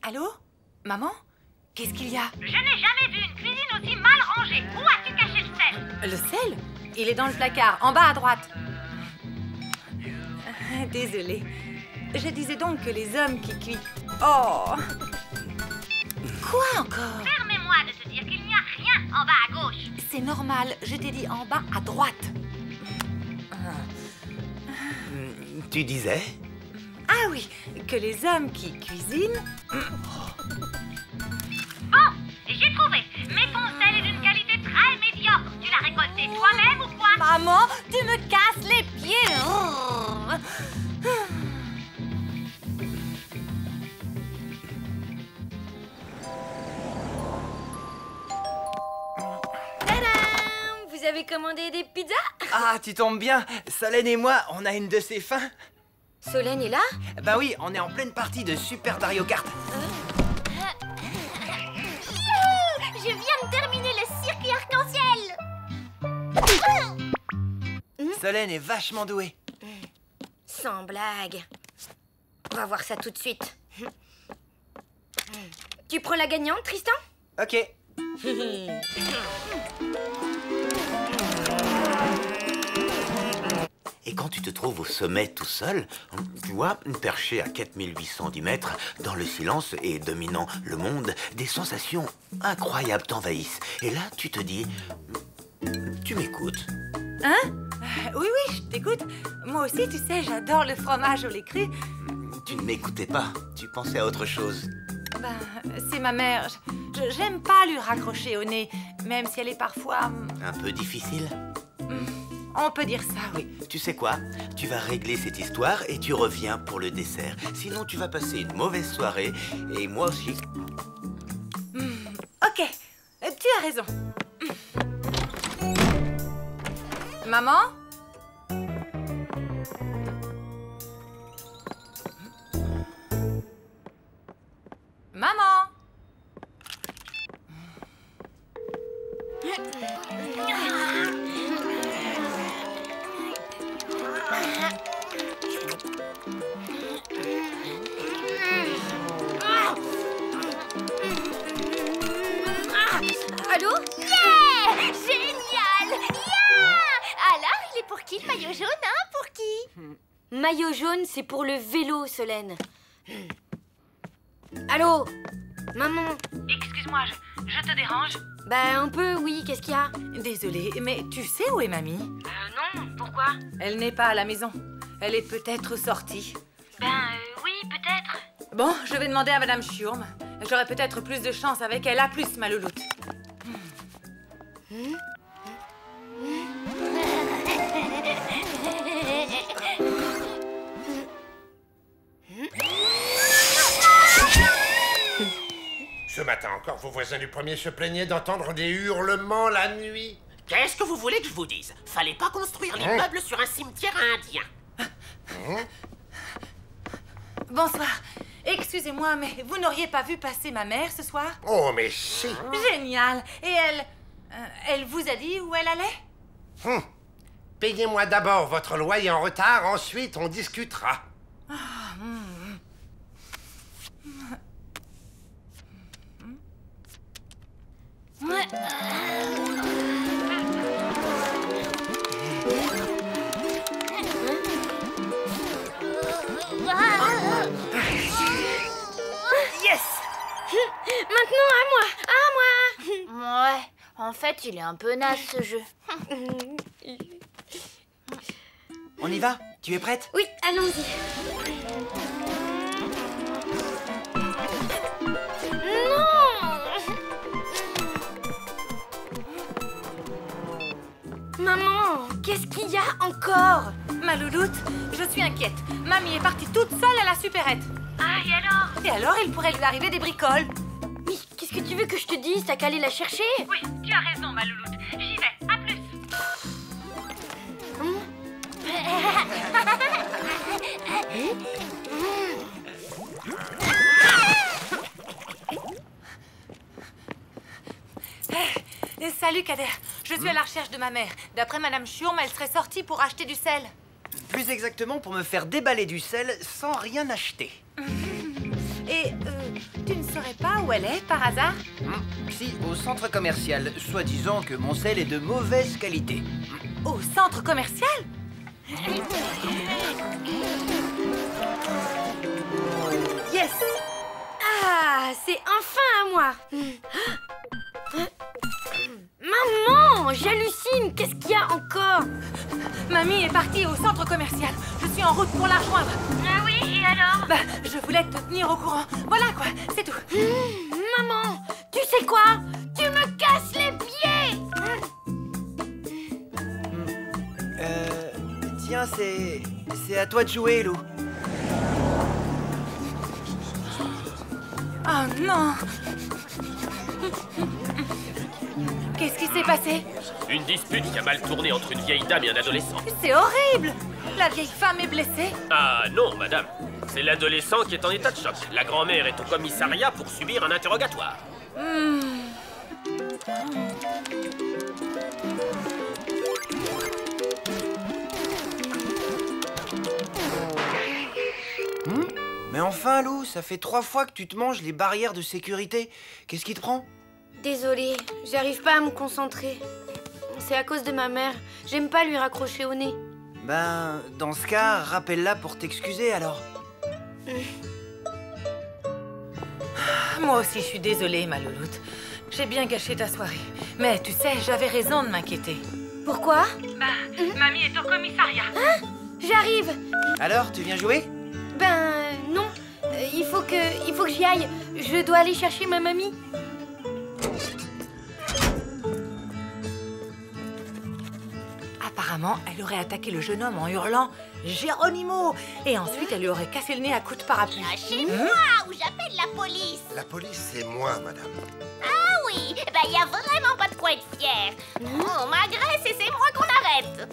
Allô? Maman? Qu'est-ce qu'il y a? Je n'ai jamais vu une cuisine aussi mal rangée. Où as-tu caché le sel? Le sel? Il est dans le placard, en bas à droite. Désolée. Je disais donc que les hommes qui cuisent... Oh! Quoi encore? Permets-moi de te dire qu'il n'y a rien en bas à gauche. C'est normal, je t'ai dit en bas à droite. Tu disais? Ah oui, que les hommes qui cuisinent... Bon, j'ai trouvé. Mais ton sel est d'une qualité très médiocre. Tu l'as récolté toi-même ou quoi? Maman, tu me casses les pieds. Tadam! Vous avez voulez commander des pizzas? Ah, tu tombes bien. Solène et moi, on a une de ces fins. Solène est là? Bah oui, on est en pleine partie de Super Mario Kart. Je viens de terminer le circuit arc-en-ciel. Solène est vachement douée. Sans blague. On va voir ça tout de suite. Tu prends la gagnante, Tristan? Ok. Et quand tu te trouves au sommet tout seul, tu vois, perché à 4810 mètres, dans le silence et dominant le monde, des sensations incroyables t'envahissent. Et là, tu te dis, tu m'écoutes. Hein? Oui, oui, je t'écoute. Moi aussi, tu sais, j'adore le fromage au lait cru. Tu ne m'écoutais pas, tu pensais à autre chose. Ben, c'est ma mère. J'aime pas lui raccrocher au nez, même si elle est parfois... Un peu difficile? On peut dire ça, oui. Tu sais quoi? Tu vas régler cette histoire et tu reviens pour le dessert. Sinon, tu vas passer une mauvaise soirée, et moi aussi. Ok, tu as raison. Maman? Maman? Allô? Yeah! Génial! Yeah! Alors, il est pour qui le maillot jaune, hein? Pour qui? Maillot jaune, c'est pour le vélo, Solène. Allô? Maman? Excuse-moi, je te dérange? Bah, un peu, oui. Qu'est-ce qu'il y a? Désolée, mais tu sais où est mamie? Non, pourquoi? Elle n'est pas à la maison. Elle est peut-être sortie. Oui, peut-être. Bon, je vais demander à Madame Schurm. J'aurai peut-être plus de chance avec elle. À plus, ma louloute. Ce matin encore, vos voisins du premier se plaignaient d'entendre des hurlements la nuit. Qu'est-ce que vous voulez que je vous dise? Fallait pas construire l'immeuble sur un cimetière indien. Bonsoir. Excusez-moi, mais vous n'auriez pas vu passer ma mère ce soir? Oh, mais si. Génial. Et elle vous a dit où elle allait? Payez-moi d'abord votre loyer en retard, ensuite on discutera. Yes! Maintenant, à moi! À moi! Ouais, en fait, il est un peu naze, ce jeu. On y va? Tu es prête? Oui, allons-y. Maman, qu'est-ce qu'il y a encore? Ma louloute, je suis inquiète. Mamie est partie toute seule à la supérette. Ah, et alors? Et alors, il pourrait lui arriver des bricoles. Mais qu'est-ce que tu veux que je te dise? T'as qu'à aller la chercher? Oui, tu as raison, ma louloute. J'y vais. À plus. Salut, Kader. Je suis à la recherche de ma mère. D'après Madame Schurm, elle serait sortie pour acheter du sel. Plus exactement pour me faire déballer du sel sans rien acheter. Et tu ne saurais pas où elle est, par hasard? Si, au centre commercial, soi-disant que mon sel est de mauvaise qualité. Au centre commercial? Yes! Ah, c'est enfin à moi! Maman, j'hallucine! Qu'est-ce qu'il y a encore? Mamie est partie au centre commercial. Je suis en route pour la rejoindre. Ah oui, et alors? Bah, je voulais te tenir au courant. Voilà quoi, c'est tout. Maman, tu sais quoi? Tu me casses les pieds! Tiens, c'est à toi de jouer, Lou. Oh non! Qu'est-ce qui s'est passé? Une dispute qui a mal tourné entre une vieille dame et un adolescent. C'est horrible! La vieille femme est blessée? Ah non, madame. C'est l'adolescent qui est en état de choc. La grand-mère est au commissariat pour subir un interrogatoire. Mais enfin, Lou, ça fait 3 fois que tu te manges les barrières de sécurité. Qu'est-ce qui te prend? Désolée, j'arrive pas à me concentrer. C'est à cause de ma mère. J'aime pas lui raccrocher au nez. Ben, dans ce cas, rappelle-la pour t'excuser, alors. Moi aussi, je suis désolée, ma louloute. J'ai bien gâché ta soirée. Mais tu sais, j'avais raison de m'inquiéter. Pourquoi? Mamie est au commissariat. Hein? J'arrive. Alors, tu viens jouer? Ben, non. Il faut que j'y aille. Je dois aller chercher ma mamie. Apparemment, elle aurait attaqué le jeune homme en hurlant « Geronimo !» et ensuite elle lui aurait cassé le nez à coups de parapluie. Lâchez-moi ou j'appelle la police. La police, c'est moi, madame. Ah oui, ben y a vraiment pas de quoi être fier. On m'agresse et c'est moi qu'on arrête.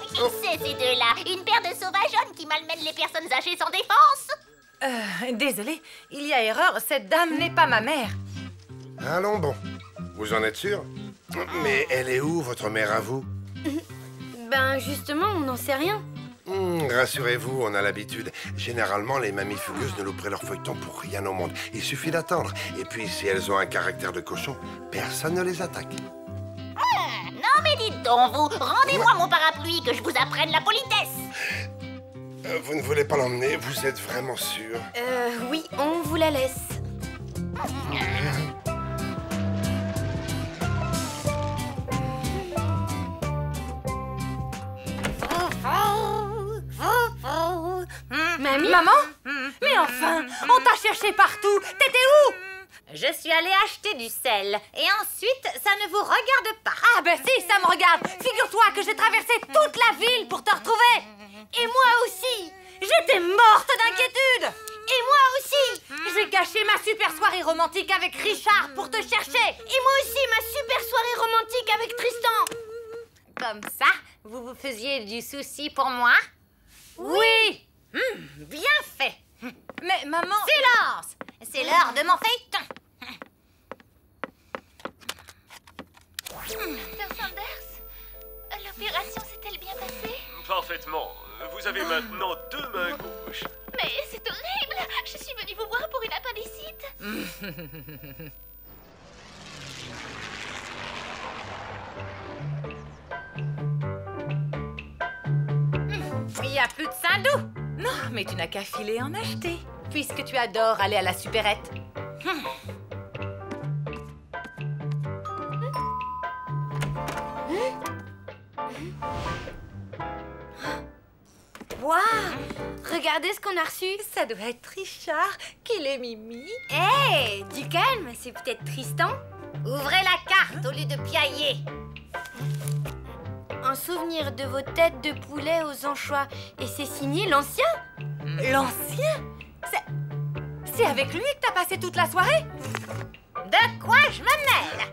Qui c'est ces deux-là? Une paire de sauvageonnes qui malmènent les personnes âgées sans défense? Désolée, il y a erreur, cette dame n'est pas ma mère. Allons bon. Vous en êtes sûr? Mais elle est où, votre mère, à vous? Ben, justement, on n'en sait rien. Rassurez-vous, on a l'habitude. Généralement, les mamies fugueuses ne louperaient leur feuilleton pour rien au monde. Il suffit d'attendre. Et puis, si elles ont un caractère de cochon, personne ne les attaque. Non mais dites donc, vous, rendez-moi mon parapluie que je vous apprenne la politesse. Vous ne voulez pas l'emmener? Vous êtes vraiment sûr? Oui, on vous la laisse. Mamie? Maman? Mais enfin, on t'a cherché partout. T'étais où? Je suis allée acheter du sel. Et ensuite, ça ne vous regarde pas. Ah ben si, ça me regarde. Figure-toi que j'ai traversé toute la ville pour te retrouver. Et moi aussi. J'étais morte d'inquiétude. Et moi aussi. J'ai gâché ma super soirée romantique avec Richard pour te chercher. Et moi aussi, ma super soirée romantique avec Tristan. Comme ça, vous vous faisiez du souci pour moi? Oui. Bien fait. Mais maman... Silence! C'est l'heure de mon feuilleton. Dr. Sanders, l'opération s'est-elle bien passée? Parfaitement. Vous avez maintenant 2 mains gauches. Mais c'est horrible! Je suis venue vous voir pour une appendicite. Il n'y a plus de Saint-Doux. Non, mais tu n'as qu'à filer en acheter, puisque tu adores aller à la supérette. Waouh! Regardez ce qu'on a reçu. Ça doit être Richard qui l'ait Mimi. Hé, du calme, c'est peut-être Tristan. Ouvrez la carte au lieu de piailler. Un souvenir de vos têtes de poulet aux anchois. Et c'est signé l'ancien? L'ancien? C'est avec lui que t'as passé toute la soirée? De quoi je me mêle?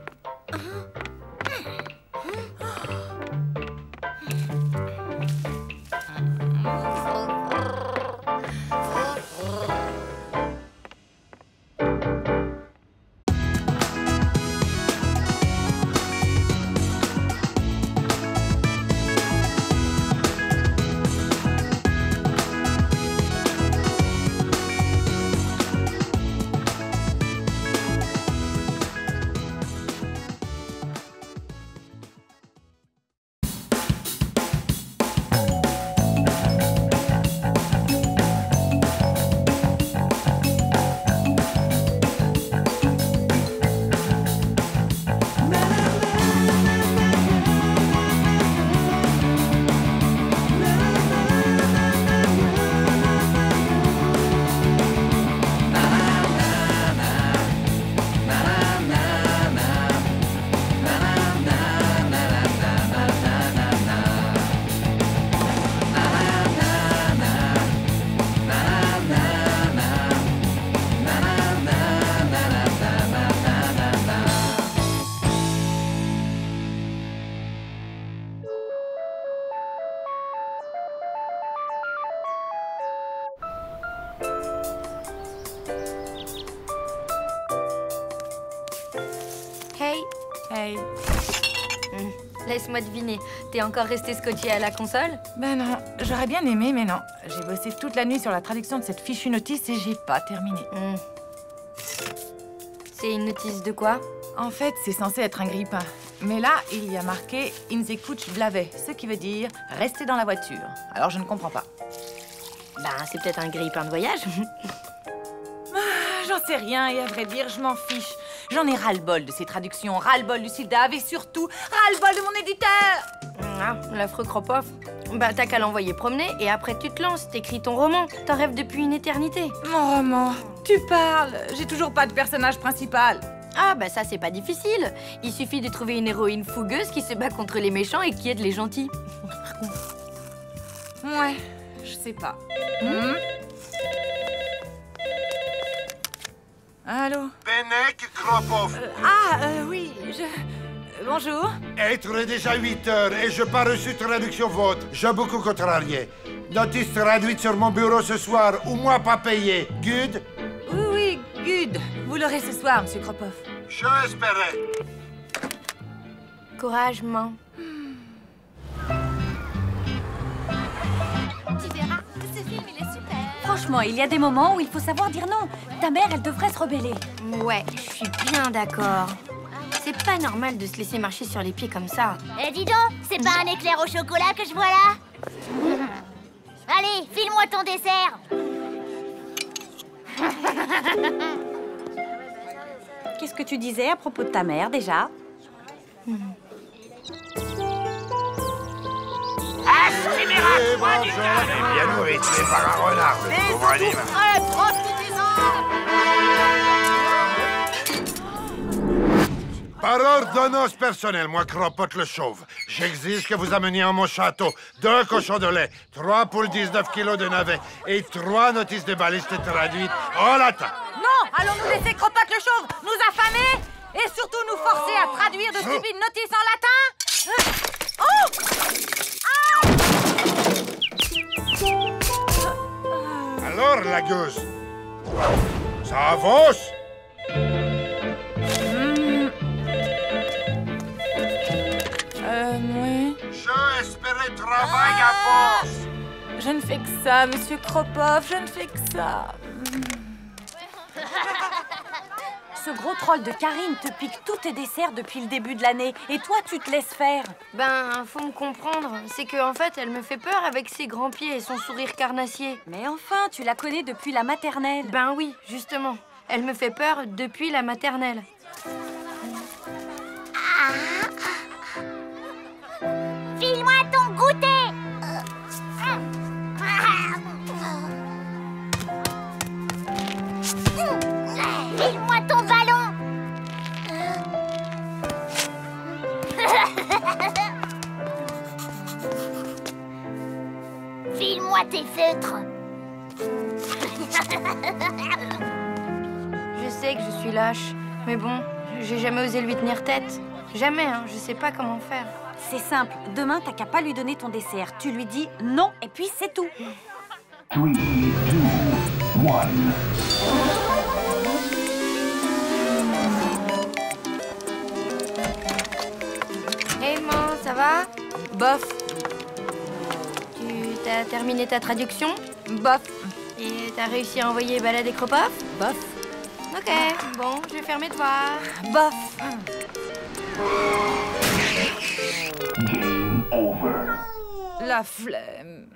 Bye. Laisse-moi deviner, t'es encore resté scotché à la console? Ben non, j'aurais bien aimé, mais non. J'ai bossé toute la nuit sur la traduction de cette fichue notice et j'ai pas terminé. C'est une notice de quoi? En fait, c'est censé être un grille-pain. Mais là, il y a marqué « In the coach blavet », ce qui veut dire « rester dans la voiture ». Alors, je ne comprends pas. Ben, c'est peut-être un grille-pain de voyage. J'en sais rien et à vrai dire, je m'en fiche. J'en ai ras-le-bol de ces traductions, ras-le-bol du Sildave et surtout ras-le-bol de mon éditeur. Ah, l'affreux Kropov. Bah, t'as qu'à l'envoyer promener et après tu te lances, t'écris ton roman. T'en rêves depuis une éternité. Mon roman? Tu parles? J'ai toujours pas de personnage principal. Ah, bah ça, c'est pas difficile. Il suffit de trouver une héroïne fougueuse qui se bat contre les méchants et qui aide les gentils. Ouais, je sais pas. Allô? Benek Kropov. Oui, bonjour. Être déjà 8 heures et je pas reçu traduction vôtre. J'ai beaucoup contrarié. Notice traduite sur mon bureau ce soir, ou moi pas payé. Good? Oui, good. Vous l'aurez ce soir, monsieur Kropov. Je espérais. Courage, maman. Tu verras, ce film, il est super. Franchement, il y a des moments où il faut savoir dire non. Ta mère, elle devrait se rebeller. Ouais, je suis bien d'accord. C'est pas normal de se laisser marcher sur les pieds comme ça. Eh, dis donc, c'est pas un éclair au chocolat que je vois là? Allez, file-moi ton dessert. Qu'est-ce que tu disais à propos de ta mère, déjà? Bien nourri, tué par un renard, le pauvre animal. Par ordonnance personnelle, moi, Cropote le Chauve, j'exige que vous ameniez à mon château 2 cochons de lait, 3 poules 19 kilos de navets et 3 notices de baliste traduites en latin. Non, allons-nous laisser Cropote le Chauve nous affamer et surtout nous forcer à traduire de stupides notices en latin? Alors, la gueuse, ça avance? Oui. Je espérais travailler à force. Je ne fais que ça, monsieur Kropov, je ne fais que ça. Ce gros troll de Karine te pique tous tes desserts depuis le début de l'année. Et toi, tu te laisses faire. Ben, faut me comprendre. C'est qu'en fait, elle me fait peur avec ses grands pieds et son sourire carnassier. Mais enfin, tu la connais depuis la maternelle. Ben oui, justement. Elle me fait peur depuis la maternelle. File-moi ton goûter. File-moi ton ballon. File-moi tes feutres. Je sais que je suis lâche, mais bon, j'ai jamais osé lui tenir tête. Jamais, hein, je sais pas comment faire. C'est simple, demain, t'as qu'à pas lui donner ton dessert. Tu lui dis non, et puis c'est tout. 3, 2, 1. Hey, maman, ça va? Bof. Tu t'as terminé ta traduction? Bof. Et t'as réussi à envoyer Balade et Kropov? Bof. Ok, bon, je vais faire mes devoirs. Bof. Game over. La flemme.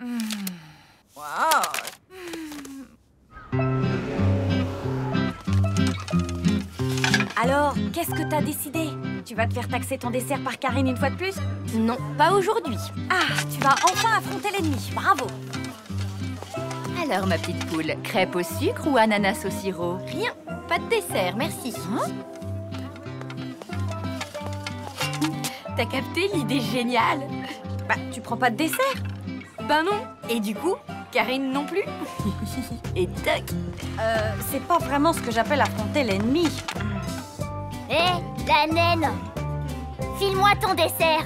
Wow. Alors, qu'est-ce que t'as décidé? Tu vas te faire taxer ton dessert par Karine une fois de plus? Non, pas aujourd'hui. Ah, tu vas enfin affronter l'ennemi. Bravo. Alors, ma petite poule, crêpe au sucre ou ananas au sirop? Rien, pas de dessert, merci. T'as capté l'idée géniale? Bah, tu prends pas de dessert? Ben non. Et du coup, Karine non plus. Et tac. C'est pas vraiment ce que j'appelle affronter l'ennemi. Hé, la naine. File-moi ton dessert.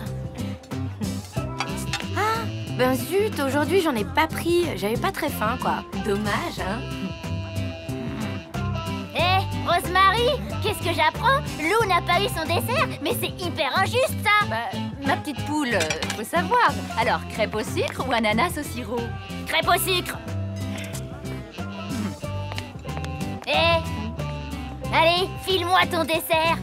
Ah, ben zut, aujourd'hui j'en ai pas pris. J'avais pas très faim, quoi. Dommage, hein. Hé, Rosemary, qu'est-ce que j'apprends? Lou n'a pas eu son dessert, mais c'est hyper injuste, ça. Ma petite poule, faut savoir. Alors, crêpe au sucre ou ananas au sirop? Crêpe au sucre. Hé, allez, file-moi ton dessert.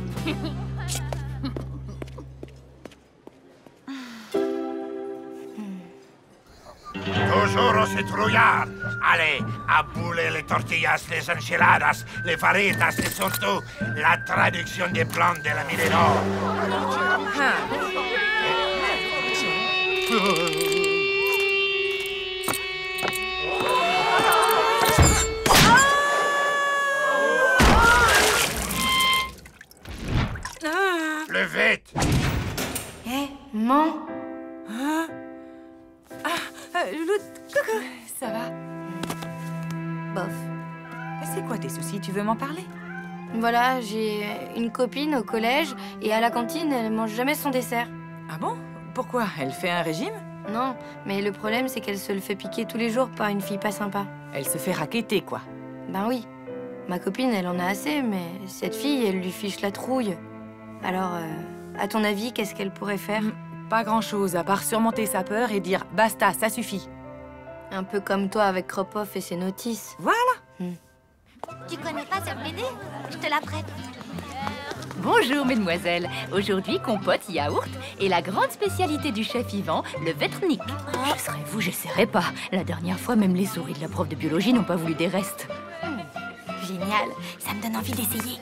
Toujours aussi trouillard. Allez, aboulez les tortillas, les enchiladas, les faritas et surtout la traduction des plans de la mine d'or. Plus vite. Hé, maman. Loulou, coucou, ça va? Bof. C'est quoi tes soucis? Tu veux m'en parler? Voilà, j'ai une copine au collège et à la cantine, elle mange jamais son dessert. Ah bon? Pourquoi? Elle fait un régime? Non, mais le problème, c'est qu'elle se le fait piquer tous les jours par une fille pas sympa. Elle se fait racketter, quoi. Ben oui. Ma copine, elle en a assez, mais cette fille, elle lui fiche la trouille. Alors, à ton avis, qu'est-ce qu'elle pourrait faire? Pas grand-chose, à part surmonter sa peur et dire « Basta, ça suffit ». Un peu comme toi avec Kropoff et ses notices. Voilà. Tu connais pas cette BD? Je te la prête. Bonjour, mesdemoiselles. Aujourd'hui, compote, yaourt et la grande spécialité du chef Yvan, le Vetrnik. Je serais vous, j'essaierai pas. La dernière fois, même les souris de la prof de biologie n'ont pas voulu des restes. Génial, ça me donne envie d'essayer.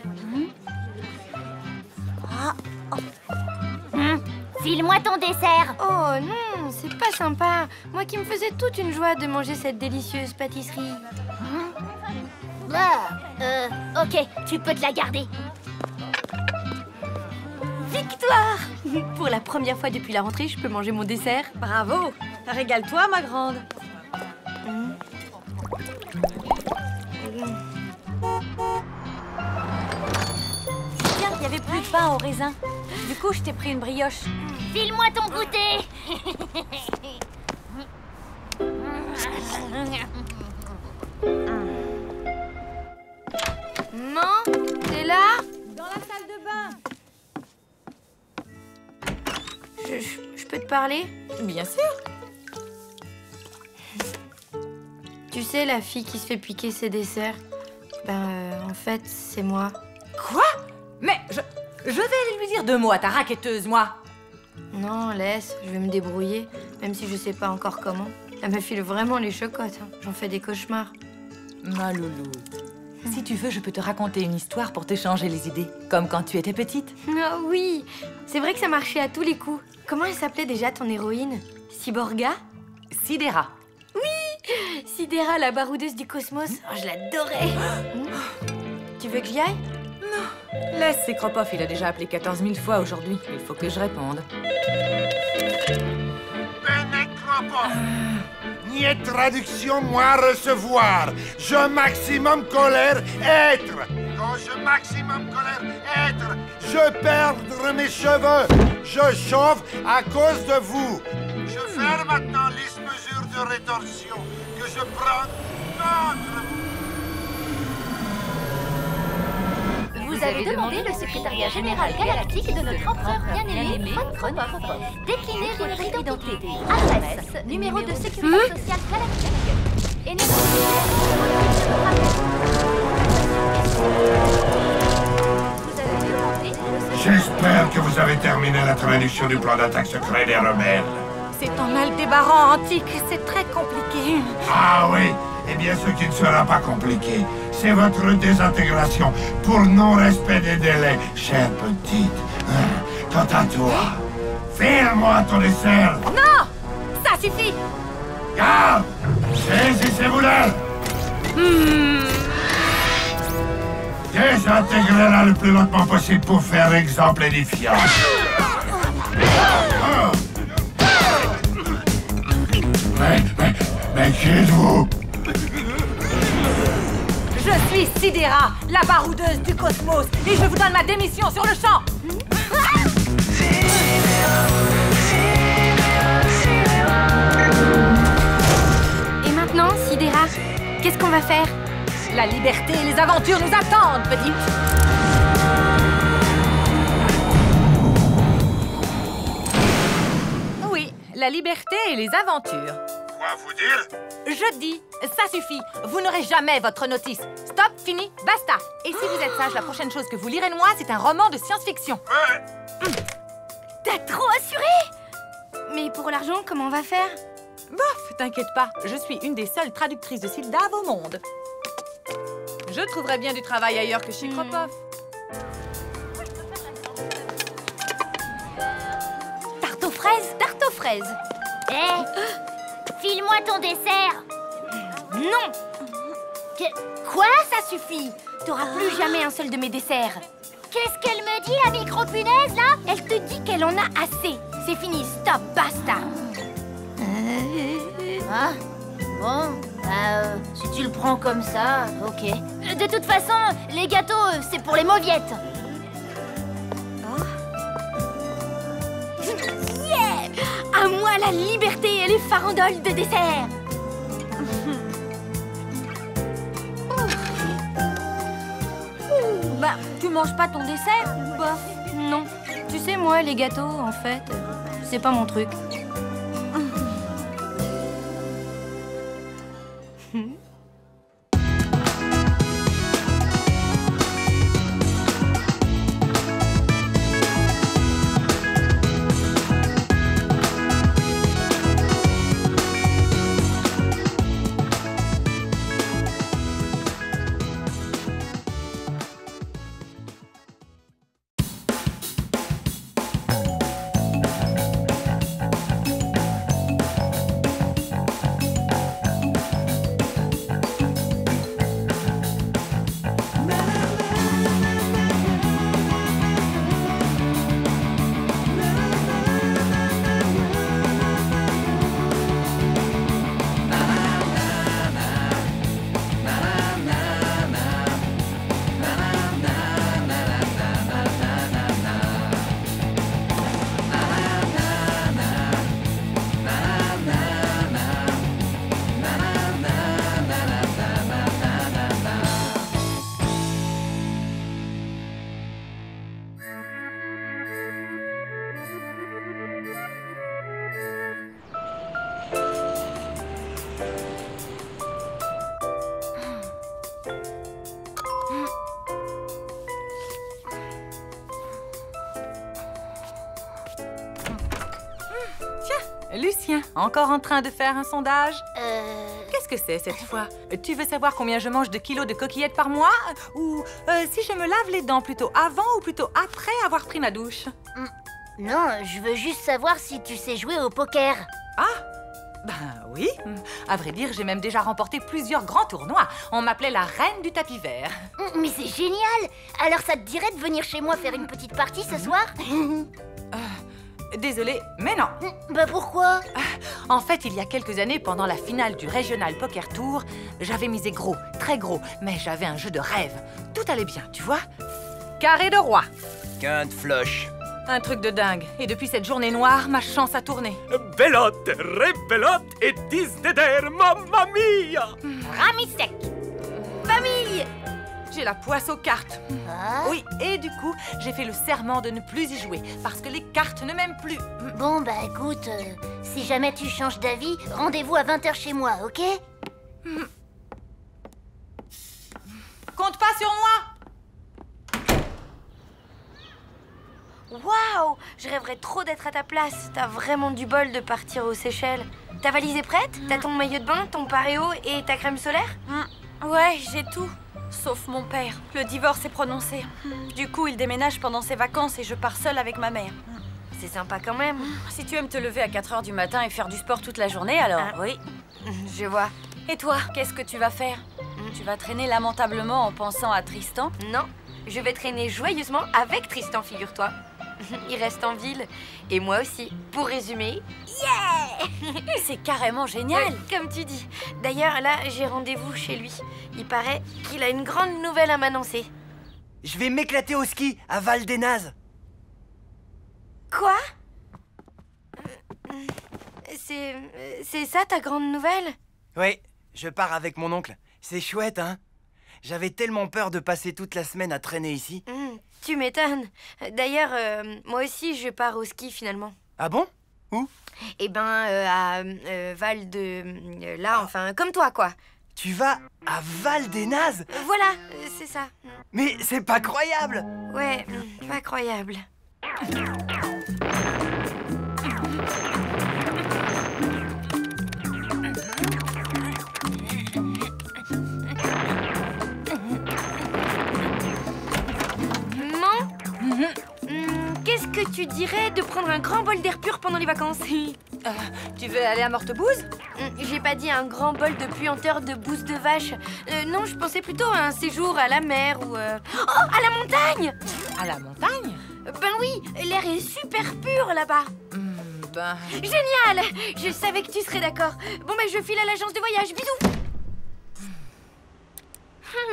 File-moi ton dessert. Oh non, c'est pas sympa. Moi qui me faisais toute une joie de manger cette délicieuse pâtisserie. Ok, tu peux te la garder. Victoire! Pour la première fois depuis la rentrée, je peux manger mon dessert. Bravo! Régale-toi, ma grande. Tiens, il n'y avait plus de pain au raisin. Du coup, je t'ai pris une brioche. File-moi ton goûter. Maman, t'es là? Dans la salle de bain. Je peux te parler? Bien sûr. Tu sais, la fille qui se fait piquer ses desserts, en fait, c'est moi. Quoi? Mais je vais aller lui dire 2 mots à ta raquetteuse, moi. Non, laisse, je vais me débrouiller, même si je sais pas encore comment. Elle me file vraiment les chocottes, hein. J'en fais des cauchemars. Ma louloute. Si tu veux, je peux te raconter une histoire pour te changer les idées, comme quand tu étais petite. Ah oui, c'est vrai que ça marchait à tous les coups. Comment elle s'appelait déjà ton héroïne? Cyborga? Sidera. Oui, Sidera, la baroudeuse du cosmos. Oh, je l'adorais. Tu veux que j'y aille? Non. Laisse, c'est Kropoff, il a déjà appelé 14 000 fois aujourd'hui. Il faut que je réponde. Bene Kropoff. Nier traduction, moi recevoir. Je maximum colère, être. Quand je maximum colère, être. Je perdre mes cheveux. Je chauffe à cause de vous. Je fais maintenant les mesures de rétorsion que je prends contre vous. Vous avez demandé le secrétariat général galactique de notre empereur bien-aimé, Von Kropoff. Déclinez votre identité, adresse, numéro de sécurité sociale galactique et numéro J'espère que vous avez terminé la traduction du plan d'attaque secret des rebelles. C'est un Aldébaran antique, c'est très compliqué. Ah oui, eh bien ce qui ne sera pas compliqué, c'est votre désintégration pour non-respect des délais, chère petite. Quant à toi, file-moi ton dessert. Non! Ça suffit! Garde! Saisissez-vous-le! Désintégrez-la le plus lentement possible pour faire exemple édifiant. Mais qui êtes-vous? Je suis Sidera, la baroudeuse du cosmos, et je vous donne ma démission sur le champ. Et maintenant, Sidera, qu'est-ce qu'on va faire? La liberté et les aventures nous attendent, petite. Oui, la liberté et les aventures. Quoi vous dire? Je dis, ça suffit. Vous n'aurez jamais votre notice. Stop, fini, basta. Et si vous êtes sage, la prochaine chose que vous lirez de moi, c'est un roman de science-fiction. T'as trop assuré! Mais pour l'argent, comment on va faire? Bof, t'inquiète pas, je suis une des seules traductrices de Sildave au monde. Je trouverais bien du travail ailleurs que chez Kropov. Tarte aux fraises, tarte aux fraises. File-moi ton dessert. Non. Quoi? Ça suffit. T'auras plus jamais un seul de mes desserts. Qu'est-ce qu'elle me dit, la micro-punaise, là? Elle te dit qu'elle en a assez. C'est fini, stop, basta. Ah, bon, si tu le prends comme ça, ok. De toute façon, les gâteaux, c'est pour les mauviettes. Yeah! À moi la liberté et les farandoles de dessert. Bah, tu manges pas ton dessert? Bah, non. Tu sais, moi, les gâteaux, en fait, c'est pas mon truc. Lucien, encore en train de faire un sondage? Qu'est-ce que c'est cette fois? Tu veux savoir combien je mange de kilos de coquillettes par mois? Ou si je me lave les dents plutôt avant ou plutôt après avoir pris ma douche? Non, je veux juste savoir si tu sais jouer au poker. Ah, ben oui. À vrai dire, j'ai même déjà remporté plusieurs grands tournois. On m'appelait la reine du tapis vert. Mais c'est génial! Alors ça te dirait de venir chez moi faire une petite partie ce soir? Désolée, mais non. Bah pourquoi? En fait, il y a quelques années, pendant la finale du Regional Poker Tour, j'avais misé gros, très gros, mais j'avais un jeu de rêve. Tout allait bien, tu vois? Carré de roi. Quinte floche. Un truc de dingue. Et depuis cette journée noire, ma chance a tourné. Belote, rebelote et disdeder, mamma mia! Ramisec. Famille! J'ai la poisse aux cartes. Oui, et du coup, j'ai fait le serment de ne plus y jouer, parce que les cartes ne m'aiment plus. Bon, bah écoute, si jamais tu changes d'avis, rendez-vous à 20h chez moi, ok? Compte pas sur moi! Waouh! Je rêverais trop d'être à ta place. T'as vraiment du bol de partir aux Seychelles. Ta valise est prête? T'as ton maillot de bain, ton paréo et ta crème solaire? Ouais, j'ai tout. Sauf mon père. Le divorce est prononcé. Du coup, il déménage pendant ses vacances et je pars seule avec ma mère. C'est sympa quand même. Si tu aimes te lever à 4h du matin et faire du sport toute la journée, alors oui. Je vois. Et toi, qu'est-ce que tu vas faire? Tu vas traîner lamentablement en pensant à Tristan? Non, je vais traîner joyeusement avec Tristan, figure-toi. Il reste en ville. Et moi aussi. Pour résumer, yeah! C'est carrément génial! Comme tu dis. D'ailleurs, là, j'ai rendez-vous chez lui. Il paraît qu'il a une grande nouvelle à m'annoncer. Je vais m'éclater au ski à Val des Nazes. Quoi? C'est ça ta grande nouvelle? Oui, je pars avec mon oncle. C'est chouette, hein? J'avais tellement peur de passer toute la semaine à traîner ici. Tu m'étonnes. D'ailleurs, moi aussi, je pars au ski finalement. Ah bon? Où? Eh ben, à Val de... là, enfin, comme toi, quoi. Tu vas à Val des Nazes? Voilà, c'est ça. Mais c'est pas croyable! Ouais, pas croyable. Qu'est-ce que tu dirais de prendre un grand bol d'air pur pendant les vacances? Tu veux aller à Mortebouse? J'ai pas dit un grand bol de puanteur de bouse de vache. Non, je pensais plutôt à un séjour à la mer ou... Oh, à la montagne! À la montagne? Ben oui, l'air est super pur là-bas. Génial! Je savais que tu serais d'accord. Bon, ben je file à l'agence de voyage. Bisous!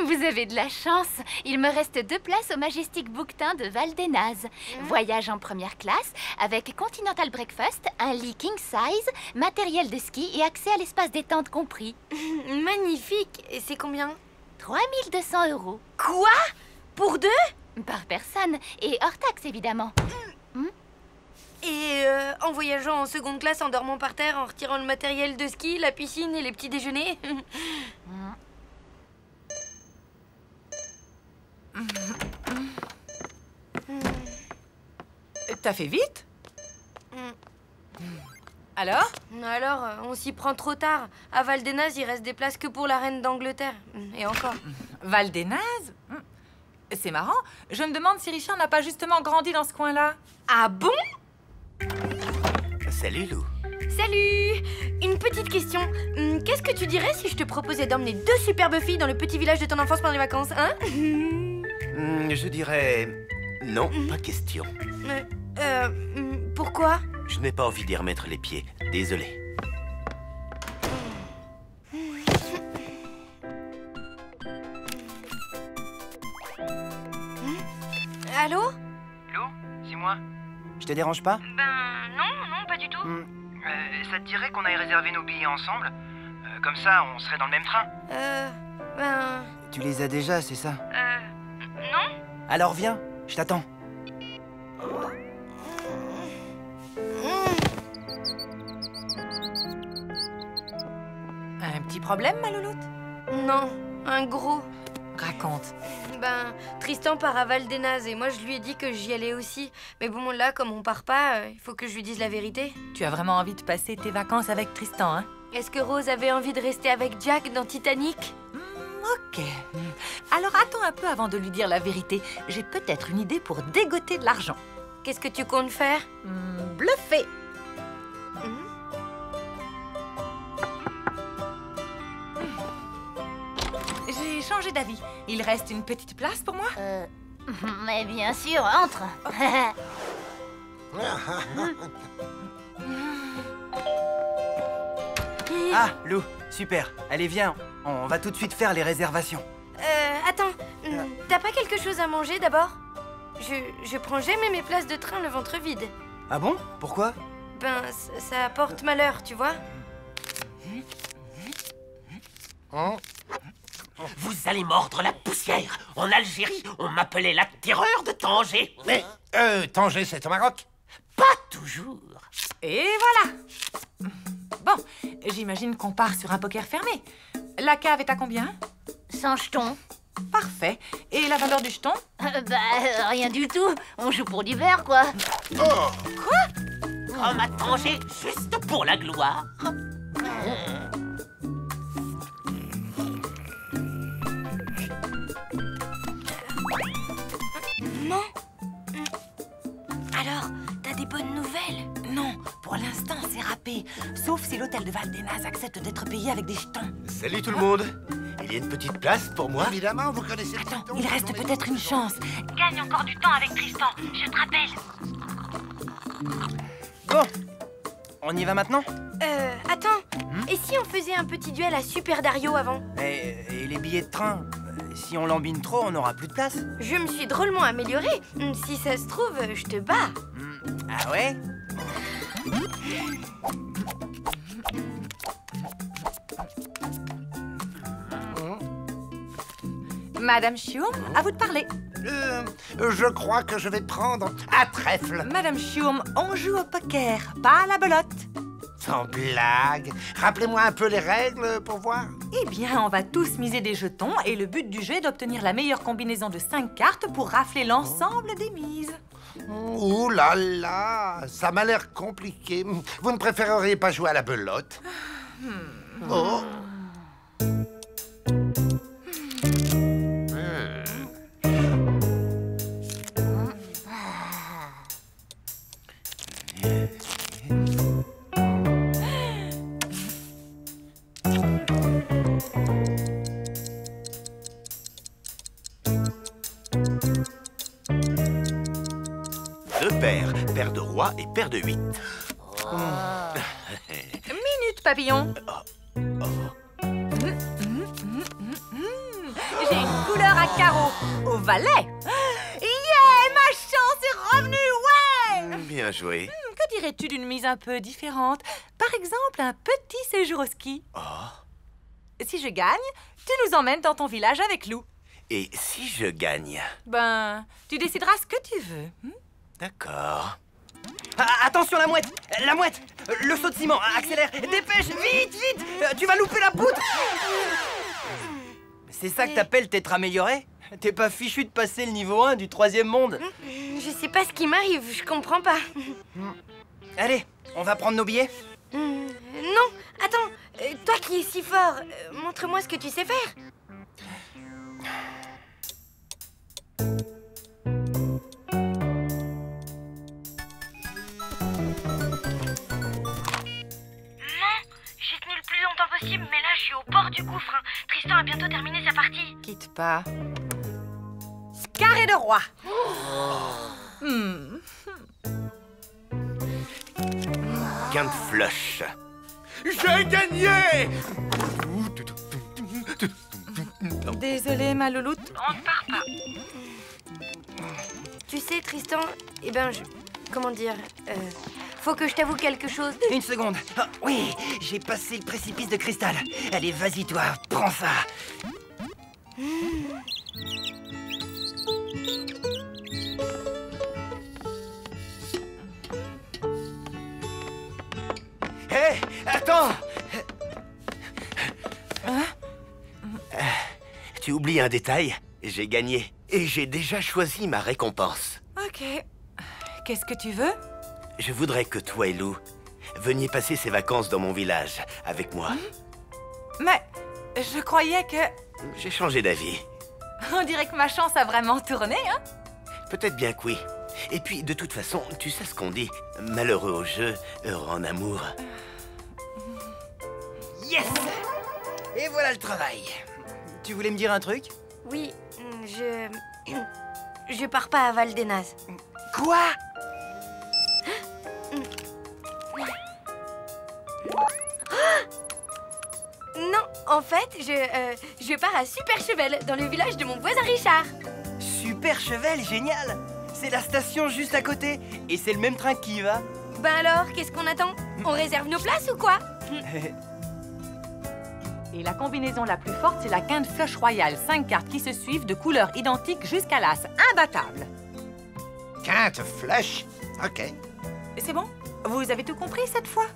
Vous avez de la chance. Il me reste 2 places au Majestic Bouquetin de Val des Nazes. Voyage en première classe avec Continental Breakfast, un lit king size, matériel de ski et accès à l'espace détente compris. Magnifique. Et c'est combien? 3200 €. Quoi? Pour 2? Par personne. Et hors taxe, évidemment. Et en voyageant en seconde classe, en dormant par terre, en retirant le matériel de ski, la piscine et les petits déjeuners. T'as fait vite? Alors? Alors, on s'y prend trop tard. À Val des Nazes, il reste des places que pour la reine d'Angleterre. Et encore. Val des Nazes? C'est marrant. Je me demande si Richard n'a pas justement grandi dans ce coin-là. Ah bon? Salut, Lou. Salut! Une petite question. Qu'est-ce que tu dirais si je te proposais d'emmener 2 superbes filles dans le petit village de ton enfance pendant les vacances, hein? Je dirais... non, pas question. Pourquoi? Je n'ai pas envie d'y remettre les pieds. Désolé. Allô? Lou, c'est moi. Je te dérange pas? Non, pas du tout. Ça te dirait qu'on aille réserver nos billets ensemble? Comme ça, on serait dans le même train. Tu les as déjà, c'est ça? Non. Alors viens, je t'attends. Un petit problème, ma louloute? Non, un gros. Raconte. Tristan part à Val des Nazes et moi je lui ai dit que j'y allais aussi. Mais bon, là, comme on part pas, il faut que je lui dise la vérité. Tu as vraiment envie de passer tes vacances avec Tristan, hein? Est-ce que Rose avait envie de rester avec Jack dans Titanic? Ok. Alors attends un peu avant de lui dire la vérité. J'ai peut-être une idée pour dégoter de l'argent. Qu'est-ce que tu comptes faire? Bluffer. J'ai changé d'avis. Il reste une petite place pour moi? Mais bien sûr, entre. Ah, Lou, super. Allez, viens, on va tout de suite faire les réservations. Attends, t'as pas quelque chose à manger d'abord? Je prends jamais mes places de train le ventre vide. Ah bon? Pourquoi? Ça apporte malheur, tu vois. Vous allez mordre la poussière. En Algérie, on m'appelait la terreur de Tanger. Mais, Tanger, c'est au Maroc? Pas toujours. Et voilà. Bon, j'imagine qu'on part sur un poker fermé. La cave est à combien? 100 jetons. Parfait. Et la valeur du jeton? Rien du tout. On joue pour l'hiver, quoi. Oh. Quoi? Comme à Tanger, juste pour la gloire. Non. Alors, t'as des bonnes nouvelles? Non, pour l'instant, c'est râpé. Sauf si l'hôtel de Val des Nazes accepte d'être payé avec des jetons. Salut tout le monde. Il y a une petite place pour moi? Évidemment, vous connaissez le Attends, il reste peut-être une chance. Gagne encore du temps avec Tristan, je te rappelle. Bon, on y va maintenant? Attends. Et si on faisait un petit duel à Super Dario avant? Et les billets de train? Si on l'embine trop, on n'aura plus de place. Je me suis drôlement améliorée. Si ça se trouve, je te bats. Ah ouais? Madame Shum, à vous de parler. Je crois que je vais prendre à trèfle. Madame Shum, on joue au poker, pas à la belote. Sans blague. Rappelez-moi un peu les règles pour voir. Eh bien, on va tous miser des jetons et le but du jeu est d'obtenir la meilleure combinaison de 5 cartes pour rafler l'ensemble des mises. Ouh là là, ça m'a l'air compliqué. Vous ne préféreriez pas jouer à la belote? Oh. Paire de roi et paire de 8. Minute, papillon. J'ai une couleur à carreaux. Au valet. Yeah, ma chance est revenue, ouais. Bien joué. Que dirais-tu d'une mise un peu différente? Par exemple, un petit séjour au ski. Si je gagne, tu nous emmènes dans ton village avec Lou. Et si je gagne? Ben, tu décideras ce que tu veux. D'accord. Attention, la mouette! La mouette! Le saut de ciment, accélère! Dépêche! Vite, vite! Tu vas louper la poutre! C'est ça que t'appelles t'être amélioré? T'es pas fichu de passer le niveau 1 du 3e monde? Je sais pas ce qui m'arrive, je comprends pas. Allez, on va prendre nos billets? Non, attends, toi qui es si fort, montre-moi ce que tu sais faire. Possible, mais là je suis au bord du gouffre. Tristan a bientôt terminé sa partie. Quitte pas. Carré de roi. Quinte flush. J'ai gagné! Désolée, ma louloute. On ne part pas. Tu sais, Tristan, eh ben, comment dire, faut que je t'avoue quelque chose. Une seconde. Oh, oui, j'ai passé le précipice de cristal. Allez, vas-y, toi, prends ça. Hé, attends! Tu oublies un détail? J'ai gagné. Et j'ai déjà choisi ma récompense. Ok. Qu'est-ce que tu veux? Je voudrais que toi et Lou veniez passer ces vacances dans mon village avec moi. Mais je croyais que... J'ai changé d'avis. On dirait que ma chance a vraiment tourné, hein? Peut-être bien que oui. Et puis, de toute façon, tu sais ce qu'on dit. Malheureux au jeu, heureux en amour. Yes! Et voilà le travail. Tu voulais me dire un truc? Oui, je pars pas à Val des Nazes. Quoi? Non, en fait, je pars à Superchevel, dans le village de mon voisin Richard. Superchevel, génial! C'est la station juste à côté. Et c'est le même train qui y va. Ben alors, qu'est-ce qu'on attend? On réserve nos places ou quoi? Et la combinaison la plus forte, c'est la quinte flush royale. 5 cartes qui se suivent de couleurs identiques jusqu'à l'as. Imbattable. Quinte flush? Ok. C'est bon? Vous avez tout compris cette fois?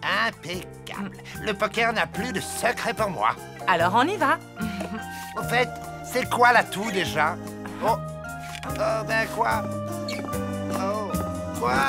Impeccable. Le poker n'a plus de secret pour moi. Alors on y va. Au fait, c'est quoi l'atout déjà? Oh, ben quoi? Oh, quoi?